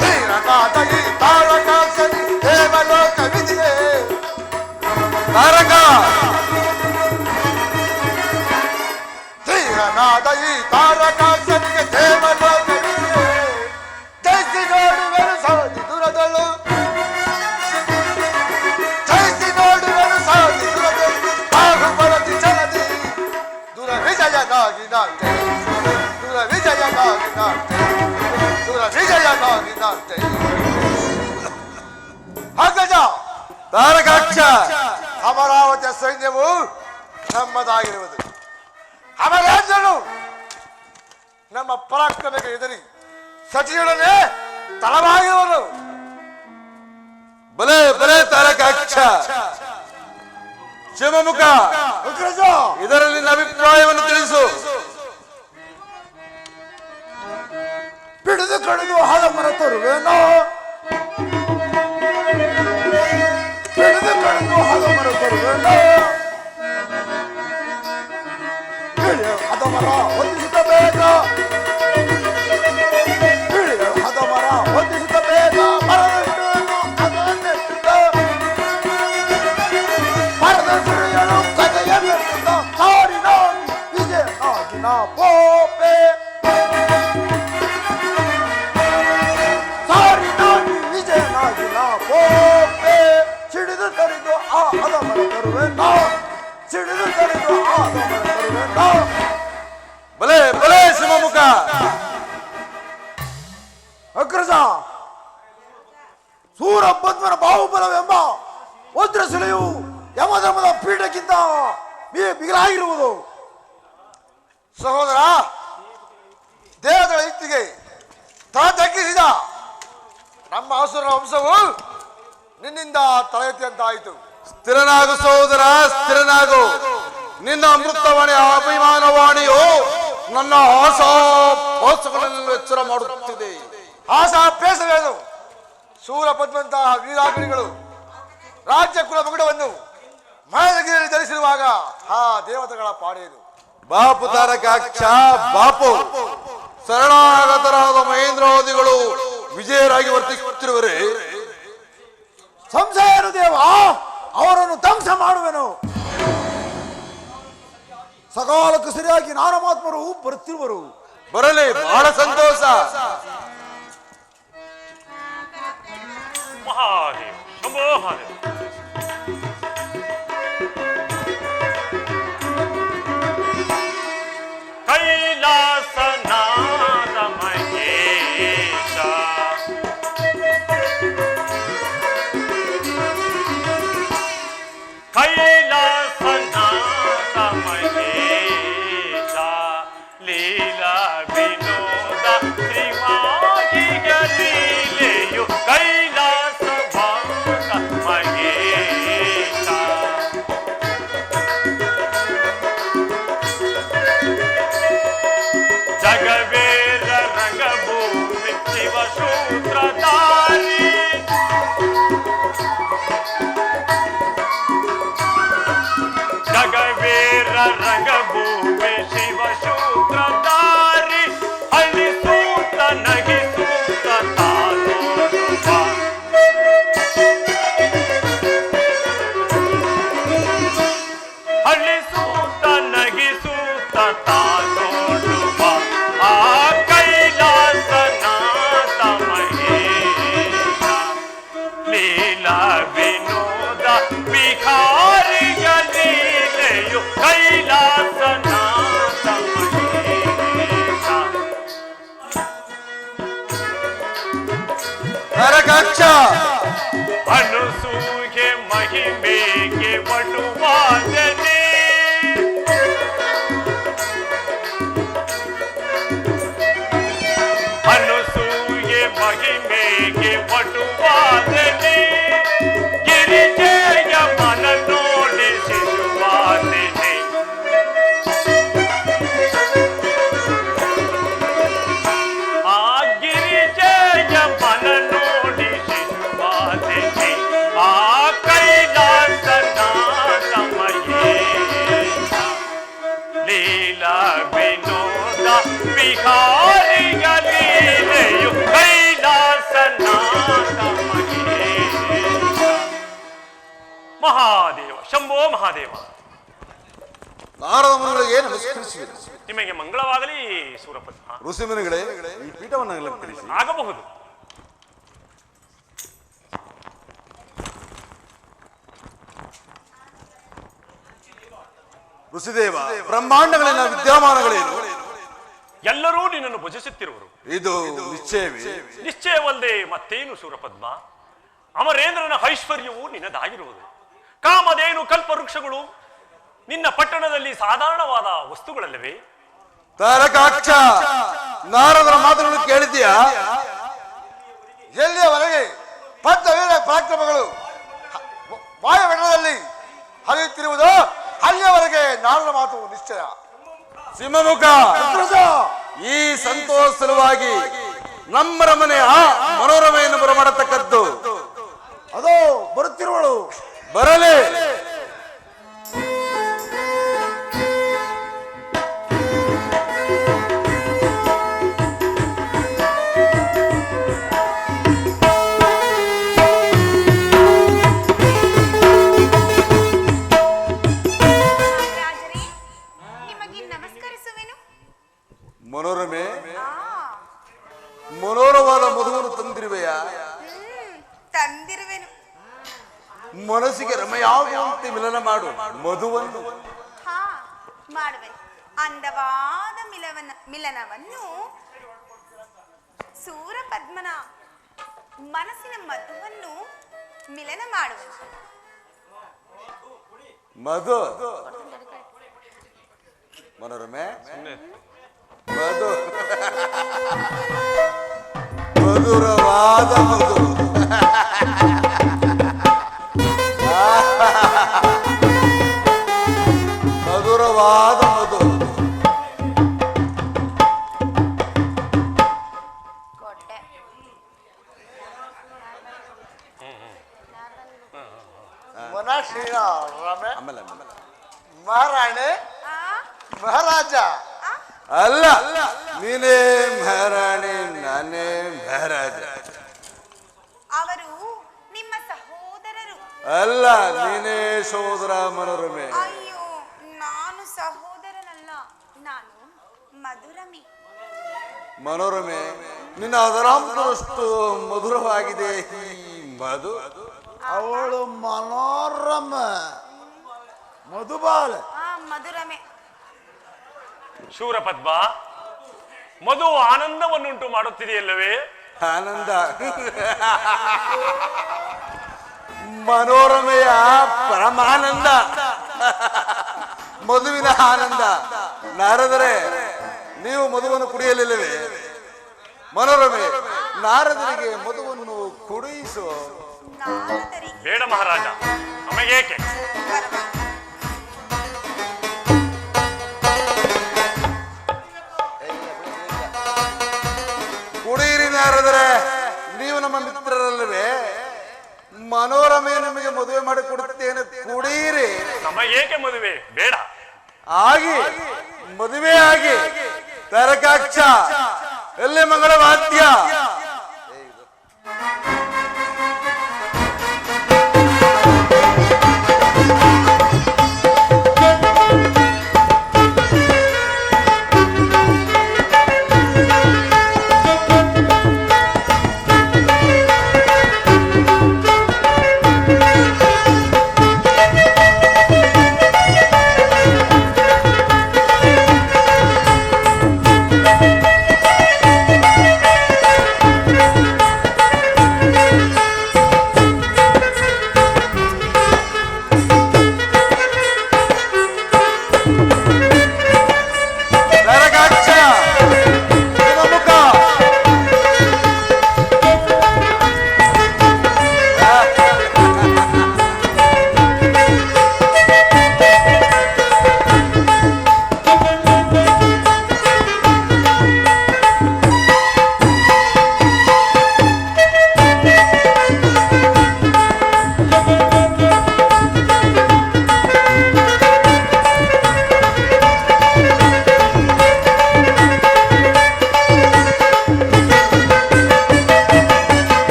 ಧೀರನಾದಗಿ ತಾರಕಾಕ್ಷನಿ ದೇವಲೋಕ ವಿಧಿಯೇ ತಾರಕ ಧೀರನಾದಗಿ ತಾರಕಾಕ್ಷನಿಗೆ ದೇವಲೋಕ ವಿಧಿಯೇ ಜಯಿಸಿ ನೋಡುವೆನು ಸಾಧಿ ದುರದಳು ಜಯಿಸಿ ನೋಡುವೆನು ಸಾಧಿ ದುರದಳು ಬಾಹುಬಲದಿ ಚಲದಿ ದುರ ವಿಜಯನಾಗಿ ನಾ ಜಯಿಸುವೆ ದುರ ವಿಜಯನಾಗಿ ನಾ ಜಯಿಸುವೆ ದುರ ವಿಜಯನಾಗಿ ನಾ ಜಯಿಸುವೆ ಅಗ್ಗಜ ತಾರಕಾಕ್ಷ ಅಮರಾವತಿಯ ಸೈನ್ಯವು ನಮ್ಮದಾಗಿರುವುದು ಅಮರೇಂದ್ರನು ನಮ್ಮ ಪರಾಕ್ರಮಕ್ಕೆ ಎದುರಿ ಸಚಿವರನ್ನೇ ತಳವಾಗಿರುವನು ಬಲೆ ಬಲೆ ತಾರಕಾಕ್ಷ ಶಿವಮುಖ ಇದರಲ್ಲಿ ನಿನ್ನ ಅಭಿಪ್ರಾಯವನ್ನು ತಿಳಿಸು ಬಿಡಿದು ಕಡಿದು ಹಾಲ ಮರ ತರುವೇನೋ ಬಿಡಿದು ಕಡಿದು ಹಾಲ ಮರ ತರುವೇನೋ ಹದ ಮರ ಹೊಂದಿಸುತ್ತ ಬೇಗ ಹದ ಮರ ಹೊಂದಿಸುತ್ತ ಬೇಗ ಮರದ ಸುರಿಯಲು ಕಥೆಯನ್ನೆತ್ತುತ್ತ ಸಾರಿನ ವಿಜಯನಾಗಿನ ಪೋಪೆ ಸಾರಿನ ವಿಜಯನಾಗಿನ ಪೋಪೆ ಸಿಡಿದು ತರಿದು ಆ ಹದ ಮರ ತರುವೆನ ಸಿಡಿದು ತರಿದು ಆ ಹದ ಮರ ತರುವೆನ ಬಲೆ ಬಲೆ ಶಿವಮುಖ ಅಗ್ರಜ ಸೂರ ಪದ್ಮನ ಬಾಹುಬಲವೆಂಬ ವಜ್ರಶಿಲೆಯು ಯಮಧರ್ಮದ ಪೀಠಕ್ಕಿಂತ ಬಿಗಿಲಾಗಿರುವುದು ಸಹೋದರ ದೇವಗಳ ಯುಕ್ತಿಗೆ ತಗ್ಗಿಸಿದ ನಮ್ಮ ಅಸುರನ ವಂಶವು ನಿನ್ನಿಂದ ತಲೆ ಎತ್ತಿದಂತಾಯಿತು ಸ್ಥಿರನಾಗು ಸಹೋದರ ಸ್ಥಿರನಾಗು ನಿನ್ನ ಅಮೃತವಾಣಿ ಅಭಿಮಾನವಾಣಿಯು ನನ್ನ ಆಶಾಪಾಸಗಳನ್ನು ಎಚ್ಚರ ಮಾಡುತ್ತಿದೆ ಆಶಾಭ್ಯಾಸವೇನು ಸೂರ ಪದ್ಮಂತಹ ವೀರಾಗ್ನಿಗಳು ರಾಜ್ಯ ಕುಲ ಮಗುಡವನ್ನು ಮಹೇಂದ್ರಗಿರಿಯಲ್ಲಿ ಧರಿಸಿರುವಾಗ ಆ ದೇವತೆಗಳ ಪಾಡೇನು ಬಾಪು ತಾರಕಾಕ್ಷ ಬಾಪು ಶರಣಾಗತರಾದ ಮಹೇಂದ್ರಾದಿಗಳು ವಿಜಯರಾಗಿ ವರ್ತಿಸುತ್ತಿರುವರೇ ಸಂಶಯನು ದೇವ ಅವರನ್ನು ಧ್ವಂಸ ಮಾಡುವೆನು ಸಕಾಲಕ್ಕೆ ಸರಿಯಾಗಿ ನಾನಮಾತ್ಮರು ಬರುತ್ತಿರುವರು ಬರಲಿ ಬಹಳ ಸಂತೋಷ ಮಹಾದೇವ್ ಶಂಭೋ ಮಹಾದೇವ್ ಕೈಲಾಸನಾದ ಮಹೇಶ ಕೈಲಾಸನಾದ ಮಹೇಶ ತರಕಾಕ್ಷ ಅನುಸೂಗೆ ಮಹಿಮೆಗೆ ವಟುವಾದನೆ ಅನುಸೂಗೆ ಮಹಿಮೆಗೆ ವಟುವಾದನೆ ಗಿರಿಜೆಯ ಮನ ನೋಡಿ ಶಿಶುವಾದನೆ ಆ ಗಿರಿಜೆಯ ಮನ ನೋಡಿ ಶಿಶುವಾದನೆ ಆ ಕೈಲಾಸನಾಥ ಮಹೇಶ ಲೀಲಾ ವಿನೋದ ವಿಹಾರಿಯ ಲೀಲೆಯು ಕೈಲಾಸನಾಥ ಮಹೇಶ ಮಹಾದೇವ ಶಂಭೋ ಮಹಾದೇವ ನಾರದ ಮುನಿಗಳಿಗೆ ನಮಸ್ಕರಿಸುವೆ. ನಿಮಗೆ ಮಂಗಳವಾಗಲಿ ಸೂರಪದ್ಮ. ಋಷಿಮುನಿಗಳೇ, ಈ ಪೀಠವನ್ನು ಅಲಂಕರಿಸಿ. ಆಗಬಹುದು. ಋಷಿದೇವ, ಬ್ರಹ್ಮಾಂಡಗಳಿನ ವಿದ್ಯಮಾನಗಳೇನು? ಎಲ್ಲರೂ ನಿನ್ನನ್ನು ಭಜಿಸುತ್ತಿರುವರು. ಇದು ನಿಶ್ಚಯವೇ? ನಿಶ್ಚಯವಲ್ಲದೆ ಮತ್ತೇನು ಸೂರಪದ್ಮ? ಅಮರೇಂದ್ರನ ಐಶ್ವರ್ಯವು ನಿನ್ನದಾಗಿರುವುದು. ಕಾಮಧೇನು ಕಲ್ಪವೃಕ್ಷಗಳು ನಿನ್ನ ಪಟ್ಟಣದಲ್ಲಿ ಸಾಧಾರಣವಾದ ವಸ್ತುಗಳಲ್ಲವೇ? ತಾರಕಾಕ್ಷ, ನಾರದರ ಮಾತುಗಳನ್ನು ಕೇಳಿದ್ದೀಯಾ? ಎಲ್ಲಿಯವರೆಗೆ ಪಂಚವೀರ ಪರಾಕ್ರಮಗಳು ವಾಯುಮಂಡಲದಲ್ಲಿ ಹರಿಯುತ್ತಿರುವುದೋ ಅಲ್ಲಿಯವರೆಗೆ ನಾರದರ ಮಾತು ನಿಶ್ಚಯ. ಸಿಂಹಮುಖ, ಈ ಸಂತೋಷ ಸಲುವಾಗಿ ನಮ್ಮ ರಮನೆಯ ಮನೋರಮೆಯನ್ನು ಬರಮಾಡತಕ್ಕದ್ದು. ಅದೋ ಬರುತ್ತಿರುವಳು. ಬರಲಿ. ನಿಮಗೆ ನಮಸ್ಕರಿಸುವೆನು. ಮನೋರಮೆ, ಮನೋರವಾದ ಮಧುವನ್ನು ತಂದಿರುವೆಯಾ? ತಂದಿರುವೆನು. ಮನಸ್ಸಿಗೆ ರಮೆಯಾಗುವಂತೆ ಮಿಲನ ಮಾಡು ಮಧುವನ್ನು. ಹಾ, ಮಾಡುವೆನು. ಅಂದವಾದ ಮಿಲನವನ್ನು ಸೂರಪದ್ಮನ ಮನಸ್ಸಿನ ಮಧುವನ್ನು ಮಿಲನ ಮಾಡುವೆನು. ಮಧು, ಮನೋರಮೆ, ಮಧು, ಮಧುರವಾದ ಮಧು. ಮಧುರವಾದ ಮಧು. ಕೊಟ್ಟೆ. ಆಮೇಲೆ ಮಹಾರಾಣೆ, ಆ, ಮಹಾರಾಜ, ಅಲ್ಲ, ನೀನೇ ಮಹಾರಾಣಿ, ನಾನೇ ಮಹಾರಾಜ. ಅವರು ನಿಮ್ಮ ಸಹೋದರರು. ಅಲ್ಲ, ನೀನೇ ಸೋದರ ಮನೋರಮೆ. ಅಯ್ಯೋ, ನಾನು ಸಹೋದರನಲ್ಲ, ನಾನು ಮಧುರಮಿ. ಮನೋರಮೆ, ನಿನ್ನ ಅದರಾಂತರಷ್ಟು ಮಧುರವಾಗಿದೆ ಈ ಮಧು. ಅವಳು ಮನೋರಮ ಮಧುಬಾಲ. ಮಧುರಮೆ. ಶೂರಪದ್ಮ, ಮಧು ಆನಂದವನ್ನುಂಟು ಮಾಡುತ್ತಿದೆಯಲ್ಲವೇ? ಆನಂದ ಮನೋರಮೆಯ ಪರಮಾನಂದ, ಮಧುವಿನ ಆನಂದ. ನಾರದರೆ, ನೀವು ಮಧುವನ್ನು ಕುಡಿಯಲಿಲ್ಲವೇ? ಮನೋರಮೆ, ನಾರದರಿಗೆ ಮಧುವನ್ನು ಕುಡಿಸು. ನಾರದರಿಗೆ ಬೇಡ ಮಹಾರಾಜ, ನಮಗೇಕೆ? ಪರವಾಗಿಲ್ಲ. ಕುಡಿಯಿರಿ ನಾರದರೆ, ನೀವು ನಮ್ಮ ಮಿತ್ರರಲ್ಲವೇ? ಮನೋರಮೆ ನಿಮಗೆ ಮದುವೆ ಮಾಡಿ ಕೊಡುತ್ತೇನೆ, ಕುಡಿಯಿರಿ. ನಮಗೇಕೆ ಮದುವೆ? ಬೇಡ. ಆಗಿ ಮದುವೆ ಆಗಿ. ತಾರಕಾಕ್ಷ, ಎಲ್ಲಿ ಮಂಗಳವಾದ್ಯ?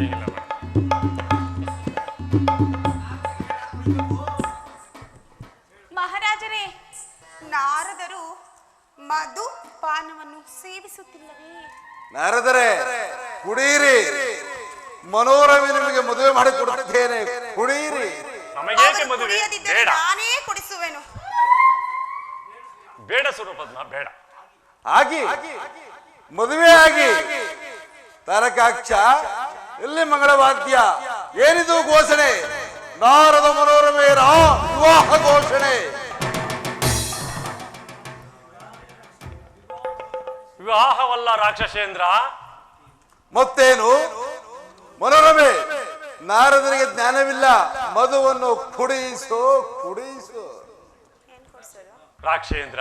ಏನಿಲ್ಲ ಬೇಡ. ಮಹಾರಾಜರೇ, ನಾರದರು ಮಧು ಪಾನವನ್ನು ಸೇವಿಸುತ್ತಿಲ್ಲವೇ? ನಾರದರೆ ಕುಡಿಯಿರಿ, ಮನೋರಮೆ ನಿಮಗೆ ಮದುವೆ ಮಾಡಿ ಕೊಡುತ್ತೇನೆ, ಕುಡಿಯಿರಿ. ನಮಗೇಕೆ ಅವರು ಮದುವೆ ಕುಡಿಯದಿದ್ದರೆ ಬೇಡ ನಾನೇ ಕುಡಿಸುವೆನು. ಬೇಡ ಸೂರಪದ್ಮ ಬೇಡ. ಆಗಿ ಮದುವೆ ಆಗಿ ತಾರಕಾಕ್ಷ, ಎಲ್ಲಿ ಮಂಗಳವಾದ್ಯ, ಏನಿದು ಘೋಷಣೆ? ನಾರದ ಮನೋರಮೆಯರ ವಿವಾಹ ಘೋಷಣೆ. ವಿವಾಹವಲ್ಲ ರಾಕ್ಷಸೇಂದ್ರ. ಮತ್ತೇನು? ಮನೋರಮೆ, ನಾರದರಿಗೆ ಜ್ಞಾನವಿಲ್ಲ, ಮಧುವನ್ನು ಕುಡಿಸು ಕುಡಿಸು. ರಾಕ್ಷೇಂದ್ರ,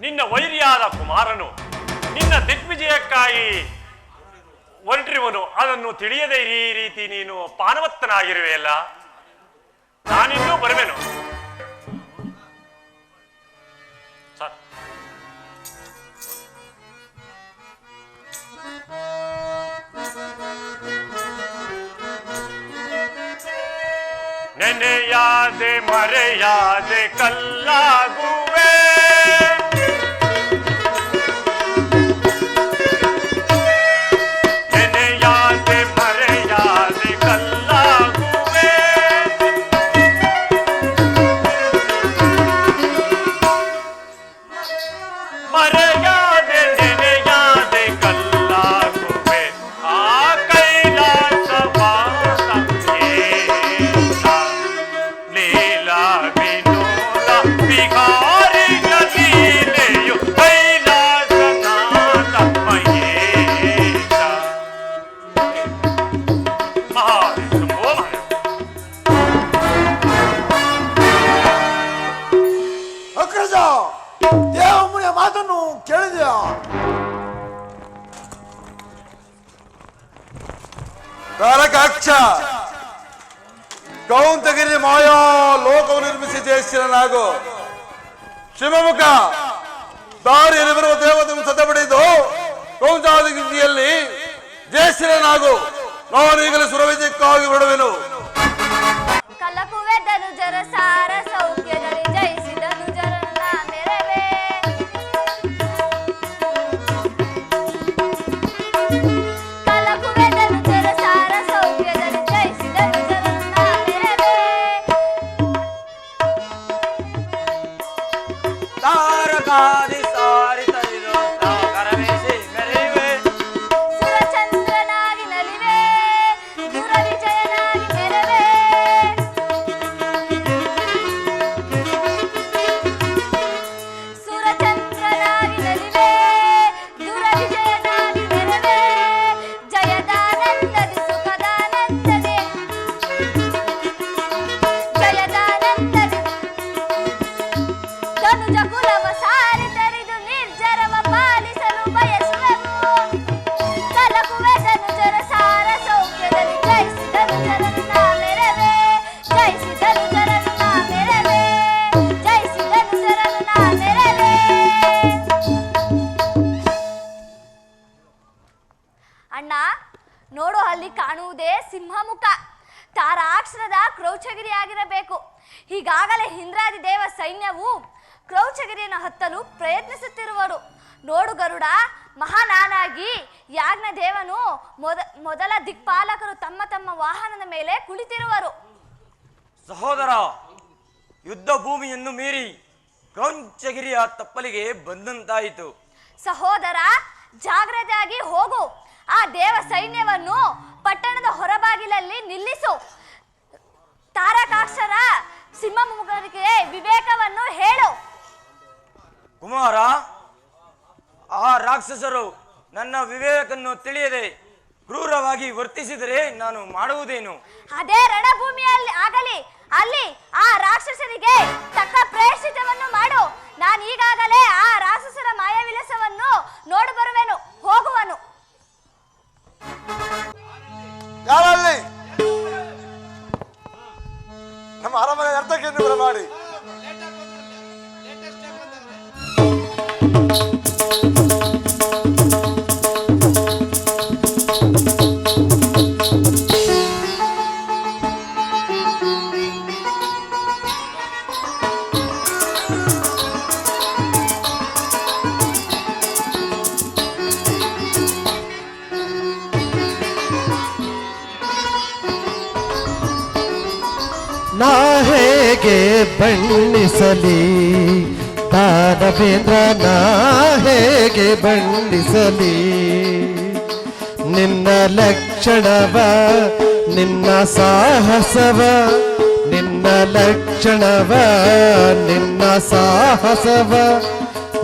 ನಿನ್ನ ವೈರಿಯಾದ ಕುಮಾರನು ನಿನ್ನ ದಿಗ್ವಿಜಯಕ್ಕಾಗಿ ಹೊರಟಿರುವನು. ಅದನ್ನು ತಿಳಿಯದೆ ಈ ರೀತಿ ನೀನು ಪಾನವತ್ತನಾಗಿರುವೆಯಲ್ಲ. ನಾನಿನ್ನೂ ಬರುವೆನು ಸರ್. ನೆನೆಯಾದೆ ಮರೆಯಾದೆ ಕಲ್ಲಾಗುವೆ, ನೆನೆಯಾದೆ ಮರೆಯಾದೆ ಕಲ್ಲಾಗುವೆ, ಮರೆಯಾದೆ ನೆನೆಯಾದೆ ಕಲ್ಲಾಗುವೆ. ಆ ಕೈಲಾಸವಾಸ ಲೀಲಾ ವಿನೋದ ವಿಹಾರಿಯ ಲೀಲೆಯು ಕೈಲಾಸನಾಥ ಮಹೇಶ. ಮಹಾವಿಷ್ಣುವೋ ಮಹೇಶ. ಅಗ್ರಜ, ದೇವಮುನಿಯ ಮಾತನ್ನು ಕೇಳಿದೆಯಾ? ತಾರಕಾಕ್ಷ, ಕೌಂತಗಿರಿ ಮಾಯಾ ಲೋಕವು ನಿರ್ಮಿಸಿ ಜಯಶೀಲನಾಗು. ಶಿವಮುಖ, ದಾರಿಯಲ್ಲಿ ಬರುವ ದೇವತೆಯನ್ನು ಸತಪಡಿದು ಕೌಂಚಾದಿಗಿರಿಯಲ್ಲಿ ಜಯಶೀಲನಾಗು. ನಾನು ಈಗಲೇ ಸುರವಿಜಯಕ್ಕಾಗಿ ಹೊರಡುವೆನು. ಕಲಕುವೆ ಧನುಜರ ಸಾರ ಸೌಖ್ಯದಲ್ಲಿ ಜಯಿಸಿದನು ಜರನ ಮೆರವೆ. ಕಲಕುವೆ ಧನುಜರ ಸಾರ ಸೌಖ್ಯದಲ್ಲಿ ಜಯಿಸಿದನು ಜರನ ಮೆರವೆ. ತಾರಕಾದಿ ಸಾರಿತರಿರೋ ಕರವೇಶಿ ಮೆರೆಯುವೆ. ಸುರಚಂದ್ರನಾಗಿ ನಲಿವೆ, ದುರವಿಜಯನಾಗಿ ಮೆರವೆ. ಸುರಚಂದ್ರನಾಗಿ ನಲಿವೆ, ದುರವಿಜಯನಾಗಿ ಮೆರವೆ. ಜಯದಾನಂದದಿ ಸುಖದಾನಂದದೆ, ಜಯದಾನಂದದಿ ಧನುಜ ಕುಲವ ಸಾರಿ ತರಿದು ನಿರ್ಜರವ ಪಾಲಿಸಲು ಬಯಸುವೆವು. ಕಲಕುವೆ ಧನುಜರ ಸಾರ ಸೌಖ್ಯದಲ್ಲಿ ಜಯಿಸಿದನು ಜರನ್ನ ಮೆರವೆ, ಜಯಿಸಿದನು ಜರನ್ನ ಮೆರವೆ, ಜಯಿಸಿದನು ಜರನ್ನ ಮೆರವೆ. ಅಣ್ಣ ನೋಡು, ಅಲ್ಲಿ ಕಾಣುವುದೇ ಸಿಂಹಮುಖ, ತಾರಾಕ್ಷರದ ಕ್ರೌಚಗಿರಿ ಆಗಿರಬೇಕು. ಈಗಾಗಲೇ ಇಂದ್ರಾದಿ ದೇವ ಸೈನ್ಯವು ಕ್ರೌಚಗಿರಿಯನ್ನು ಹತ್ತಲು ಪ್ರಯತ್ನಿಸುತ್ತಿರುವರು. ನೋಡು ಗರುಡ, ಮಹಾನಾನಾಗಿ ಯಾಜ್ಞ ದೇವನು ಮೊದಲ ದಿಕ್ಪಾಲಕರು ತಮ್ಮ ತಮ್ಮ ವಾಹನದ ಮೇಲೆ ಕುಳಿತಿರುವರು. ಸಹೋದರ, ಯುದ್ಧ ಭೂಮಿಯನ್ನು ಮೀರಿ ಕ್ರೌಂಚಗಿರಿಯ ತಪ್ಪಲಿಗೆ ಬಂದಂತಾಯಿತು. ಸಹೋದರ, ಜಾಗ್ರತೆಯಾಗಿ ಹೋಗು. ಆ ದೇವ ಸೈನ್ಯವನ್ನು ಪಟ್ಟಣದ ಹೊರಬಾಗಿಲಲ್ಲಿ ನಿಲ್ಲಿಸು. ತಾರಕಾಕ್ಷರ ಸಿಂಹಮುಖರಿಗೆ ವಿವೇಕವನ್ನು ಹೇಳು. ಕುಮಾರ, ಆ ರಾಕ್ಷಸರು ನನ್ನ ವಿವೇಕನ್ನು ತಿಳಿಯದೆ ಕ್ರೂರವಾಗಿ ವರ್ತಿಸಿದರೆ ನಾನು ಮಾಡುವುದೇನು? ಅದೇ ರಣಭೂಮಿಯಲ್ಲಿ ಆಗಲಿ, ಅಲ್ಲಿ ಆ ರಾಕ್ಷಸರಿಗೆ ತಕ್ಕ ಪ್ರಾಯಶ್ಚಿತ್ತವನ್ನು ಮಾಡು. ನಾನು ಈಗಾಗಲೇ ಆ ರಾಕ್ಷಸರ ಮಾಯವಿಲಾಸವನ್ನು ನೋಡು ಬರುವೆನು, ಹೋಗುವನು. ಯಾರಲ್ಲಿ ನಮ್ಮ ಅರಮನೆ ಅರ್ಥಕ್ಕೆ ಬರಮಾಡಿ. ನಾ ಹೇಗೆ ಬಣ್ಣಿಸಲಿ ದಾನವೇಂದ್ರ ನಾ ಹೇಗೆ ಬಣ್ಣಿಸಲಿ ನಿನ್ನ ಲಕ್ಷಣವ ನಿನ್ನ ಸಾಹಸವ ನಿನ್ನ ಲಕ್ಷಣವ ನಿನ್ನ ಸಾಹಸವ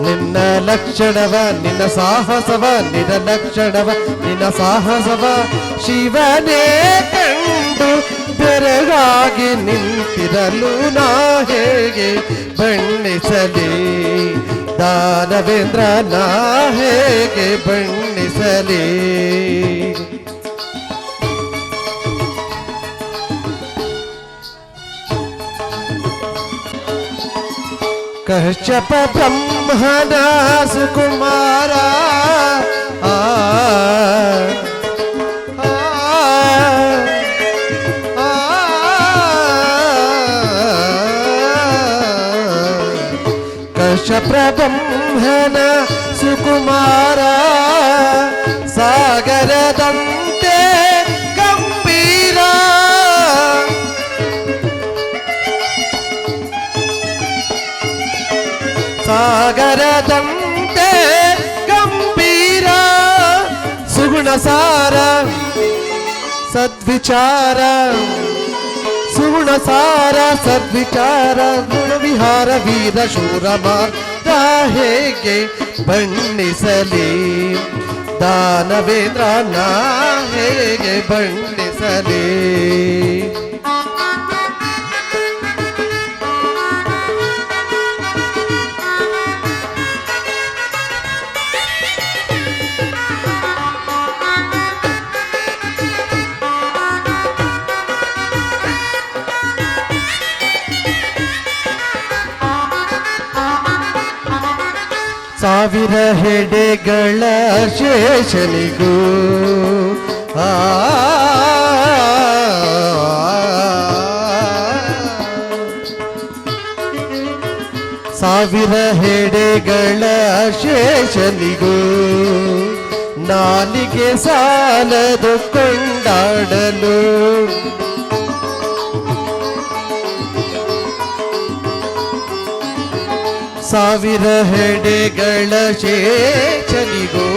ನಿನ್ನ ಲಕ್ಷಣವ ನಿನ್ನ ಸಾಹಸವ ನಿನ್ನ ಲಕ್ಷಣವ ನಿನ್ನ ಸಾಹಸವ ಶಿವನೇ ಕಂಡು ಬೆರಗಾಗಿ ನಿಂತಿರಲು ನಾ ಹೇಗೆ ಬಣ್ಣಿಸಲಿ ದಾನವೇಂದ್ರ ನಾ ಹೇಗೆ ಬಣ್ಣಿಸಲಿ ಕಶ್ಯಪ ಬ್ರಹ್ಮನ ಸುಕುಮಾರ ಕಶ್ಯಪ ಬ್ರಹ್ಮನ ಸುಕುಮಾರ ಸಾಗರದಂತೆ ಗಂಭೀರ ಸಾಗರದಂತೆ ಗಂಭೀರ ಸುಗುಣ ಸಾರ ಸದ್ವಿಚಾರ ಸುಗುಣ ಸಾರ ಸದ್ವಿಚಾರ ಗುಣವಿಹಾರ ವೀರ ಶೂರ ಮಾರ್ಗ ಹೇಗೆ ಬಣ್ಣಿಸಲಿ ದಾನವೇಂದ್ರ ನಾ ಹೇಗೆ ಬಣ್ಣಿಸಲಿ ಸಾವಿರ ಹೆಡೆಗಳ ಶೇಷನಿಗೂ ಸಾವಿರ ಹೆಡೆಗಳ ಶೇಷನಿಗೂ ನಾಲಿಗೆ ಸಾಲದು ಕೊಂಡಾಡಲು ಸಾವಿರ ಹೆಡೆಗಳ ಶೇಷನಿಗೂ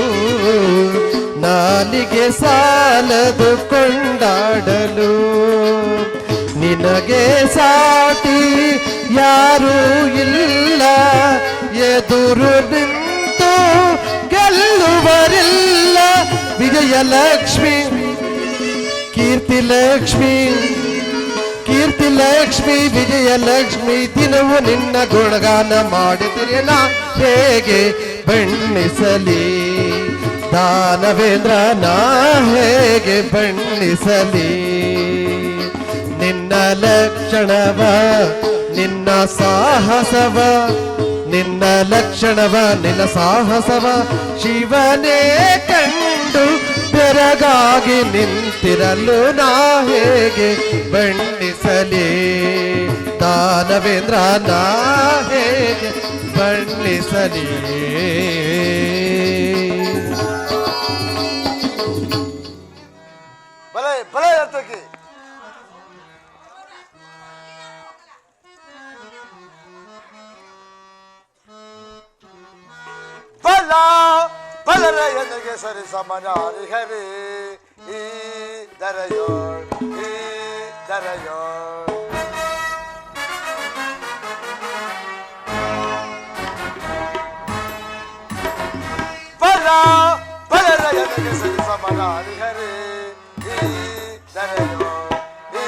ನಾಲಿಗೆ ಸಾಲದು ಕೊಂಡಾಡಲು ನಿನಗೆ ಸಾಟಿ ಯಾರೂ ಇಲ್ಲ ಎದುರು ನಿಂತು ಗೆಲ್ಲುವರಿಲ್ಲ ವಿಜಯಲಕ್ಷ್ಮಿ ಕೀರ್ತಿಲಕ್ಷ್ಮಿ ಕೀರ್ತಿಲಕ್ಷ್ಮಿ ವಿಜಯಲಕ್ಷ್ಮಿ ದಿನವೂ ನಿನ್ನ ಗುಣಗಾನ ಮಾಡಿದರೆ ನಾ ಹೇಗೆ ಬಣ್ಣಿಸಲಿ ದಾನವೇಂದ್ರ ನಾ ಹೇಗೆ ಬಣ್ಣಿಸಲಿ ನಿನ್ನ ಲಕ್ಷಣವ ನಿನ್ನ ಸಾಹಸವ ನಿನ್ನ ಲಕ್ಷಣವ ನಿನ್ನ ಸಾಹಸವ ಶಿವನೇ ಕಂಡು ಬೆರಗಾಗಿ ನಿಂತಿರಲು ನಾ ಹೇಗೆ ಬಣ್ಣಿಸಲಿ ದಾನವೇಂದ್ರ ನಾ ಹೇಗೆ ಬಣ್ಣಿಸಲಿ ಬಲೆ ಬಲೆ ಅರ್ಥಕ್ಕೆ ಬಲ ಬಲರ ಎನಗೆ ಸರಿ ಸಮನಾರಿ ಹರಿ ಈ ದರಯೋ ಈ ದರಯೋ ಬಲ ಬಲರ ಎನಗೆ ಸರಿ ಸಮನಾರಿ ಹರಿ ಈ ದರಯೋ ಈ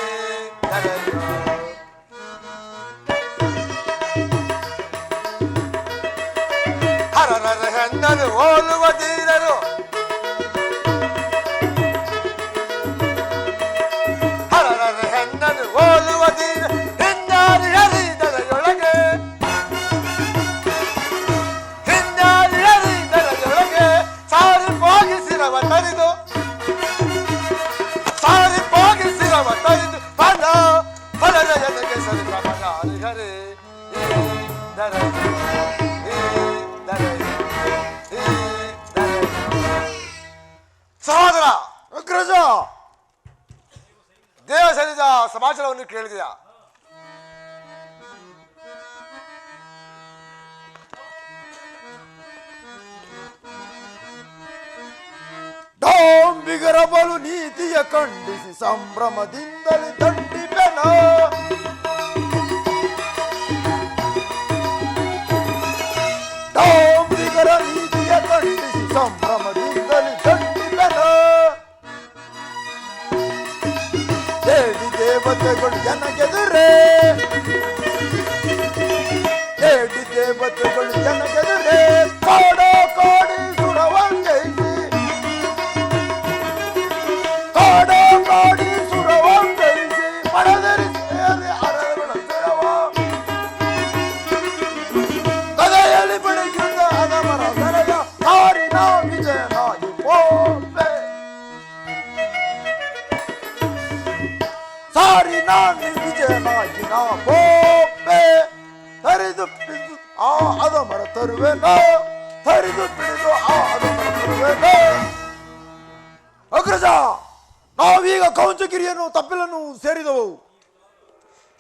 ದರಯೋ ಹರರ ಹೆಣ್ಣನು ಹೋಲುವ ಧೀರರು ಹರರ ಹೆಣ್ಣನು ಹೋಲುವ ಧೀರ ಹಿಂದಾರಿ ಹರಿದರೊಳಗೆ ಹಿಂದಾರಿ ಹರಿದರೊಳಗೆ ಸಾರಿ ಹೋಗಿಸಿರವ ತರಿದು ಸಾರಿ ಹೋಗಿಸಿರವ ತರಿದು ಬಲ ಬಲರ ಎನಗೆ ಸರಿ ಪ್ರಮಣ ಹರಿಹರಿ ಈ ದರ ಸಹೋದರ ಅಗ್ರಜ ದೇವಸರಿದ ಸಮಾಚಾರವನ್ನು ಕೇಳಿದೆಯಾ? ಬಲು ನೀತಿಯ ಖಂಡಿಸಿ ಸಂಭ್ರಮದಿಂದಲೇ ದಂಡಿಪೆನ. ಡಾಂಬಿಗರ ನೀತಿಯ ಖಂಡಿಸಿ ಸಂಭ್ರಮದಿಂದಲೇ ದಂಡಿಪೆನ. ದೇವಿ ದೇವತೆಗಳು ಜನಗೆದುರೇ, ದೇವಿ ದೇವತೆಗಳು ಜನಗೆದುರೇ ಕಾಡೋ ಕಾಡಿ ಸುರವಂಗೈಸಿ, ಕಾಡೋ ಕಾಡಿ ಸುರವಂಗೈಸಿ ಪಡೆದರಿಸಿ ಅರಗಳ ಸುರವ ಕದೆಯಲ್ಲಿ ಬೆಳಗಿದ ಅದಮರ ಸರಗ ಹಾರಿನ ವಿಜಯನಾಗಿ ಪೋಪೆ ಸಾರಿ ನಾನು ವಿಜಯನಾಗಿ ನಾ ಪೋಪೆ ಹರಿದು ಪಿಡಿದು ಆ ಅದಮರ ತರುವೆನೋ, ಹರಿದು ಪಿಡಿದು ಆ ಅದಮರ ತರುವೆನೋ. ಅಗ್ರಜ, ನಾವೀಗ ಕೌಂಚಗಿರಿಯನ್ನು ತಪ್ಪಿಲನ್ನು ಸೇರಿದವು.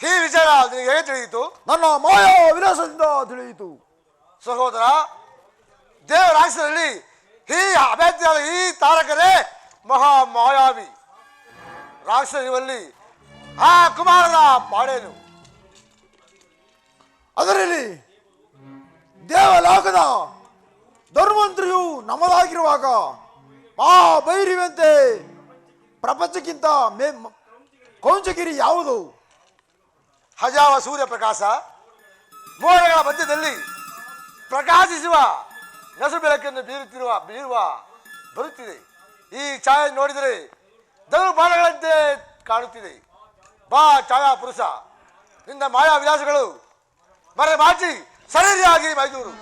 ಈ ವಿಚಾರ ನಿನಗೆ ಹೇಗೆ ತಿಳಿಯಿತು? ನನ್ನ ಮಾಯಾ ವಿಲಾಸದಿಂದ ತಿಳಿಯಿತು. ಸಹೋದರ, ದೇವರಾಜ್ಯದಲ್ಲಿ ಈ ಅಭ್ಯರ್ಥಿಯಾದ ಈ ತಾರಕರೇ ಮಹಾ ಮಾಯಾವಿ ರಾಕ್ಷಸರಲ್ಲಿ ಆ ಕುಮಾರನ ಪಾಡೇನು. ಅದರಲ್ಲಿ ದೇವಲೋಕದ ಧನ್ವಂತರಿಯು ನಮ್ಮದಾಗಿರುವಾಗ ಮಹಾಭೈರವಂತೆ ಪ್ರಪಂಚಕ್ಕಿಂತ ಕೌಂಚಗಿರಿ ಯಾವುದು? ಹಜಾವ ಸೂರ್ಯ ಪ್ರಕಾಶ ಮೋಡಗಳ ಮಧ್ಯದಲ್ಲಿ ಪ್ರಕಾಶಿಸುವ ನಸು ಬೆಳಕನ್ನು ಬೀರುವ ಬರುತ್ತಿದೆ. ಈ ಛಾಯೆ ನೋಡಿದರೆ ಧನುರ್ಬಾಣಗಳಂತೆ ಕಾಣುತ್ತಿದೆ. ಬಾ ಛಾಯಾ ಪುರುಷ, ನಿನ್ನ ಮಾಯಾ ವಿಲಾಸಗಳು ಮರೆ ಮಾಚಿ ಸರಿಯಾಗಿ ಮೈದೂರು.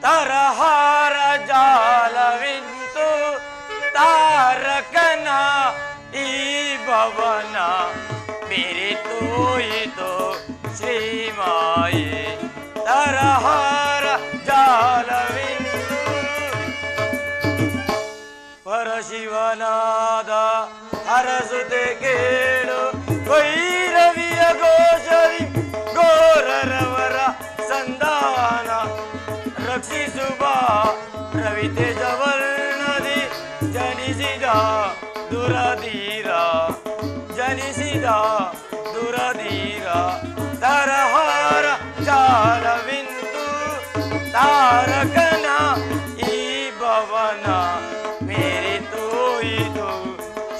ತರಹಾರ ಜಾಲವಿಂತು ತಾರಕನ ಈ ಭವನ ಬಿರಿತೋಯಿತು ಶ್ರೀಮಾಯೆ. ತರಹಾರ ಜಾಲವಿಂತು ಪರಶಿವನಾದ ಹರಸುತೆ ಕೇಳು ಭೈರವಿಯ ಘೋಷರಿ ಘೋರರವರ ಸಂಧಾನ ರಕ್ಷಿಸುವ ರವಿತೇಜವರ್ಣದಿ ಜನಿಸಿದ ದುರಧೀರ, ಜನಿಸಿದ ದುರಧೀರ. ತರಹಾರ ಜಾಲವಿಂದು ತಾರಕನ ಈ ಭವನ ಮೇರಿತೋಯಿತು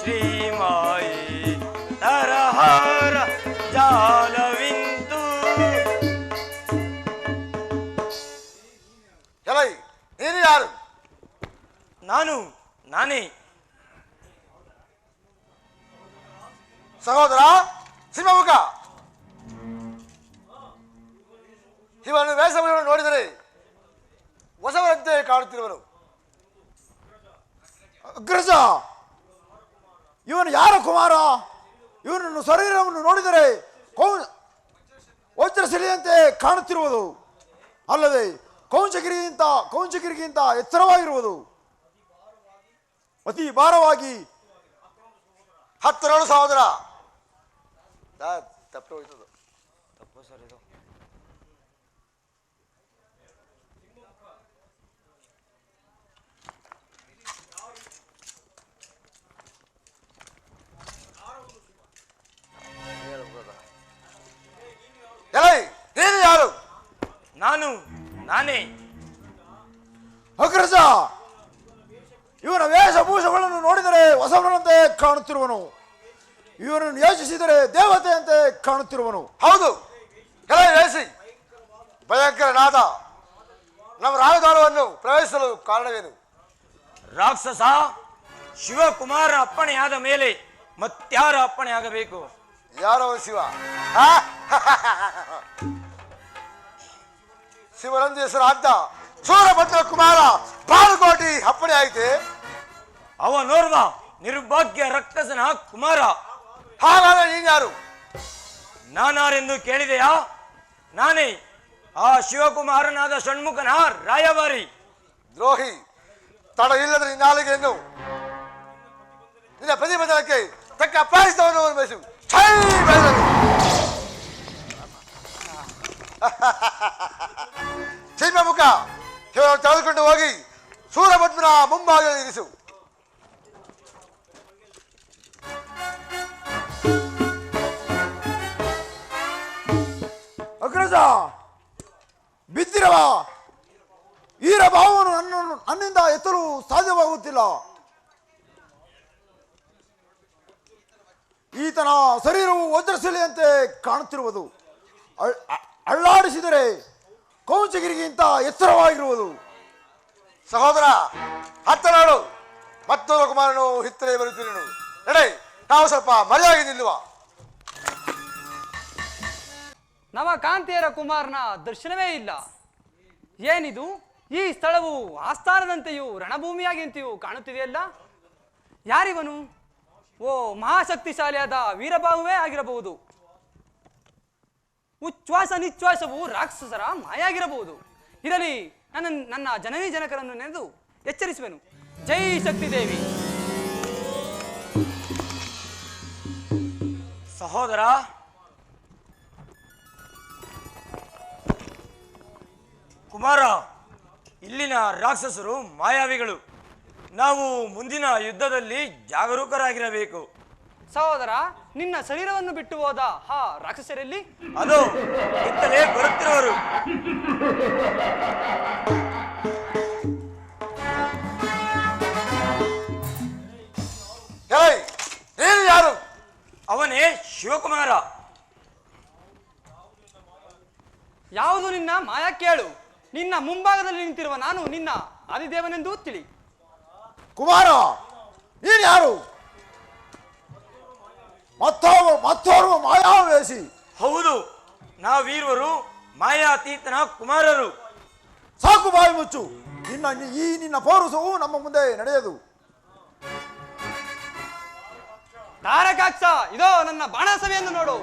ಶ್ರೀಮಾಯಿ. ತರಹಾರ ಜಾಲವಿಂದು. ಎಲೈ, ನೀನು ಯಾರು? ನಾನೇ ಸಹೋದರ ಸಿಂಹಮುಖ, ಇವನು ವೇಷವನ್ನು ನೋಡಿದರೆ ಹೊಸವರಂತೆ ಕಾಣುತ್ತಿರುವನು. ಅಗ್ರಜ, ಇವನು ಯಾರ ಕುಮಾರ? ಇವನನ್ನು ಶರೀರವನ್ನು ನೋಡಿದರೆ ವಜ್ರಶಿಲೆಯಂತೆ ಕಾಣುತ್ತಿರುವುದು, ಅಲ್ಲದೆ ಕೌಂಚಗಿರಿಗಿಂತ ಎತ್ತರವಾಗಿರುವುದು, ಅತಿ ಭಾರವಾಗಿ. ಹತ್ತಿರಳು ಸಹೋದರ. ತಪ್ಪು ಹೋಯ್ತದು. ತಪ್ಪು ಸರ್ ಇದು. ಎಲೈ, ನೀನು ಯಾರು? ನಾನೇ ಅಗ್ರಜ, ಇವನ ವೇಷಭೂಷಗಳನ್ನು ನೋಡಿದರೆ ಹೊಸವನಂತೆ ಕಾಣುತ್ತಿರುವನು, ಇವನನ್ನು ಯೋಚಿಸಿದರೆ ದೇವತೆಯಂತೆ ಕಾಣುತ್ತಿರುವನು. ಹೌದು, ಎಲೈ ವೇಸಿ, ಭಯಂಕರನಾದ ನಮ್ಮ ರಾಜಧಾನವನ್ನು ಪ್ರವೇಶಿಸಲು ಕಾರಣವೇನು? ರಾಕ್ಷಸ ಶಿವಕುಮಾರ ಅಪ್ಪಣೆಯಾದ ಮೇಲೆ ಮತ್ಯಾರ ಅಪ್ಪಣೆ ಆಗಬೇಕು? ಯಾರೋ ಶಿವ. ಶಿವನಂದು ಹೆಸರಾದ ಸೂರಭದ್ರ ಕುಮಾರ ಬಾಲಕೋಟಿ ಅಪ್ಪಣೆ ಆಯಿತೆ. ಅವನೋರ್ವ ನಿರ್ಭಾಗ್ಯ ರಕ್ಕಸನ ಕುಮಾರ. ಹಾಗಾದ್ರೆ ನೀನ್ಯಾರು? ನಾನಾರೆಂದು ಕೇಳಿದೆಯಾ? ನಾನೇ ಆ ಶಿವಕುಮಾರನಾದ ಷಣ್ಮುಖನ ರಾಯಭಾರಿ. ದ್ರೋಹಿ, ತಡ ಇಲ್ಲದ ನಾಲಿಗೆಯನ್ನು ನಿನ್ನ ಪ್ರತಿಭಟನಕ್ಕೆ ತಕ್ಕ ಪ್ರಾಯಶ್ಚಿತ್ತವನ್ನು ಅನುಭವಿಸು. ಸಿಂಹಮುಖ, ಇವರನ್ನು ತೆಗೆದುಕೊಂಡು ಹೋಗಿ ಸೂರಪದ್ಮನ ಮುಂಭಾಗದಲ್ಲಿ ಇರಿಸು. ಅಗ್ರಜ, ಬಿದ್ದಿರವ ಈರ ಭಾವನು ನನ್ನಿಂದ ಎತ್ತಲು ಸಾಧ್ಯವಾಗುತ್ತಿಲ್ಲ. ಈತನ ಶರೀರವು ವಜ್ರಶಿಲೆಯಂತೆ ಕಾಣುತ್ತಿರುವುದು. ಅಳ್ಳಾಡಿಸಿದರೆ ಕೌಂಚಗಿರಿಗಿಂತ ಎತ್ತರವಾಗಿರುವುದು. ಸಹೋದರ, ಹತ್ತನಾಡು ಮತ್ತೊಬ್ಬ ಕುಮಾರನು ಹಿತ್ತಲೆ ಬರುತ್ತಿರುವನು. ನಡೆ, ನಾವು ಸ್ವಲ್ಪ ಮರೆಯಾಗಿ ನಿಲ್ಲುವ. ನವ ಕಾಂತಿಯರ ಕುಮಾರನ ದರ್ಶನವೇ ಇಲ್ಲ. ಏನಿದು? ಈ ಸ್ಥಳವು ಆಸ್ಥಾನದಂತೆಯೂ ರಣಭೂಮಿಯಾಗಿಂತೆಯೂ ಕಾಣುತ್ತಿದೆಯಲ್ಲ. ಯಾರಿವನು? ಓ, ಮಹಾಶಕ್ತಿಶಾಲಿಯಾದ ವೀರಬಾಹುವೇ ಆಗಿರಬಹುದು. ಉಚ್ಛ್ವಾಸ ನಿಶ್ವಾಸವು ರಾಕ್ಷಸರ ಮಾಯಾಗಿರಬಹುದು. ಇರಲಿ, ನನ್ನ ಜನನಿ ಜನಕರನ್ನು ನೆನೆದು ಎಚ್ಚರಿಸುವೆನು. ಜೈ ಶಕ್ತಿ ದೇವಿ. ಸಹೋದರ, ಕುಮಾರ, ಇಲ್ಲಿನ ರಾಕ್ಷಸರು ಮಾಯಾವಿಗಳು. ನಾವು ಮುಂದಿನ ಯುದ್ಧದಲ್ಲಿ ಜಾಗರೂಕರಾಗಿರಬೇಕು. ಸಹೋದರ, ನಿನ್ನ ಶರೀರವನ್ನು ಬಿಟ್ಟು ಹೋದ ಆ ರಾಕ್ಷಸರಲ್ಲಿ ಅದು ಇತ್ತಲೇ ಬರುತ್ತಿರುವರು. ನೀನು ಯಾರು? ಅವನೇ ಶಿವಕುಮಾರ. ಯಾವುದು ನಿನ್ನ ಮಾಯ ಕೇಳು. ನಿನ್ನ ಮುಂಭಾಗದಲ್ಲಿ ನಿಂತಿರುವ ನಾನು ನಿನ್ನ ಆದಿದೇವನೆಂದು ತಿಳಿ. ಕುಮಾರ, ನೀನು ಯಾರು? ಮತ್ತೋರ್ವ ಮಾಯಾವೇಸಿ. ಹೌದು, ನಾವೀರ್ವರು ಮಾಯಾತೀತನ ಕುಮಾರರು. ಸಾಕು, ಬಾಯಿ ಮುಚ್ಚು. ನಿನ್ನ ಪೌರುಷವು ನಮ್ಮ ಮುಂದೆ ನಡೆಯದು. ತಾರಕಾಕ್ಷ, ಇದೋ ನನ್ನ ಬಾಣಸವೆಯನ್ನು ನೋಡು.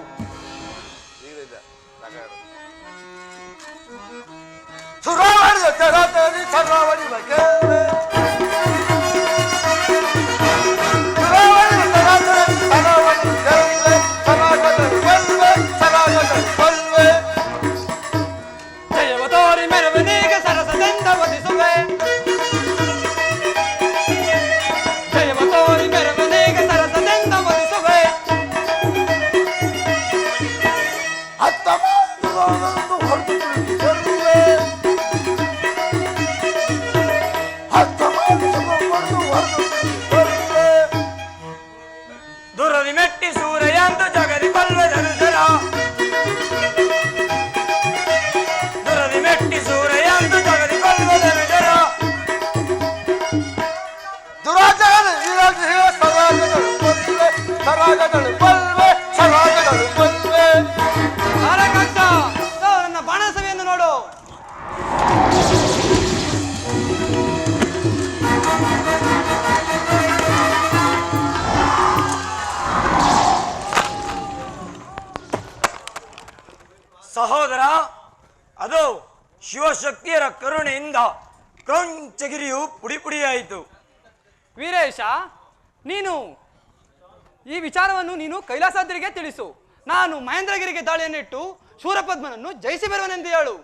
ಸುರಾವಣಿ ಸರಾವಣಿ ಬಗ್ಗೆ ಜಯವತೋರಿ ಮೆರವನಿಗೆ ಸರಸದಿಂದ ವಧಿಸುವೆ. ಜಯವತೋರಿ ಮೆರವನಿಗೆ ಸರಸದಿಂದ ವಧಿಸುವೆ. ದುರದಿ ಮೆಟ್ಟಿ ಸೂರ್ಯಾಂತ ಜಗದಿ ಬಲ್ವೆ ಧನುಜರ. ದುರದಿ ಮೆಟ್ಟಿ ಸೂರ್ಯಾಂತ ಜಗದಿ ಬಲ್ವೆ ಧನುಜರ. ದುರಾಜಗಳು ಸರಾಗಗಳು ಬಲ್ವೆ ಸರಾಗಗಳು ಬಲ್ವೆ. ತಾರಕಾಕ್ಷ, ಇದೋ ನನ್ನ ಬಾಣಸವೆಯನ್ನು ನೋಡು. ಸಹೋದರ, ಅದು ಶಿವಶಕ್ತಿಯರ ಕರುಣೆಯಿಂದ ಕ್ರೌಂಚಗಿರಿಯು ಪುಡಿಪುಡಿಯಾಯಿತು. ವೀರೇಶ, ನೀನು ಈ ವಿಚಾರವನ್ನು ನೀನು ಕೈಲಾಸಾದ್ರಿಗೆ ತಿಳಿಸು. ನಾನು ಮಹೇಂದ್ರಗಿರಿಗೆ ದಾಳಿಯನ್ನಿಟ್ಟು ಶೂರಪದ್ಮನನ್ನು ಜಯಿಸಿ ಬರುವನೆಂದು ಹೇಳು.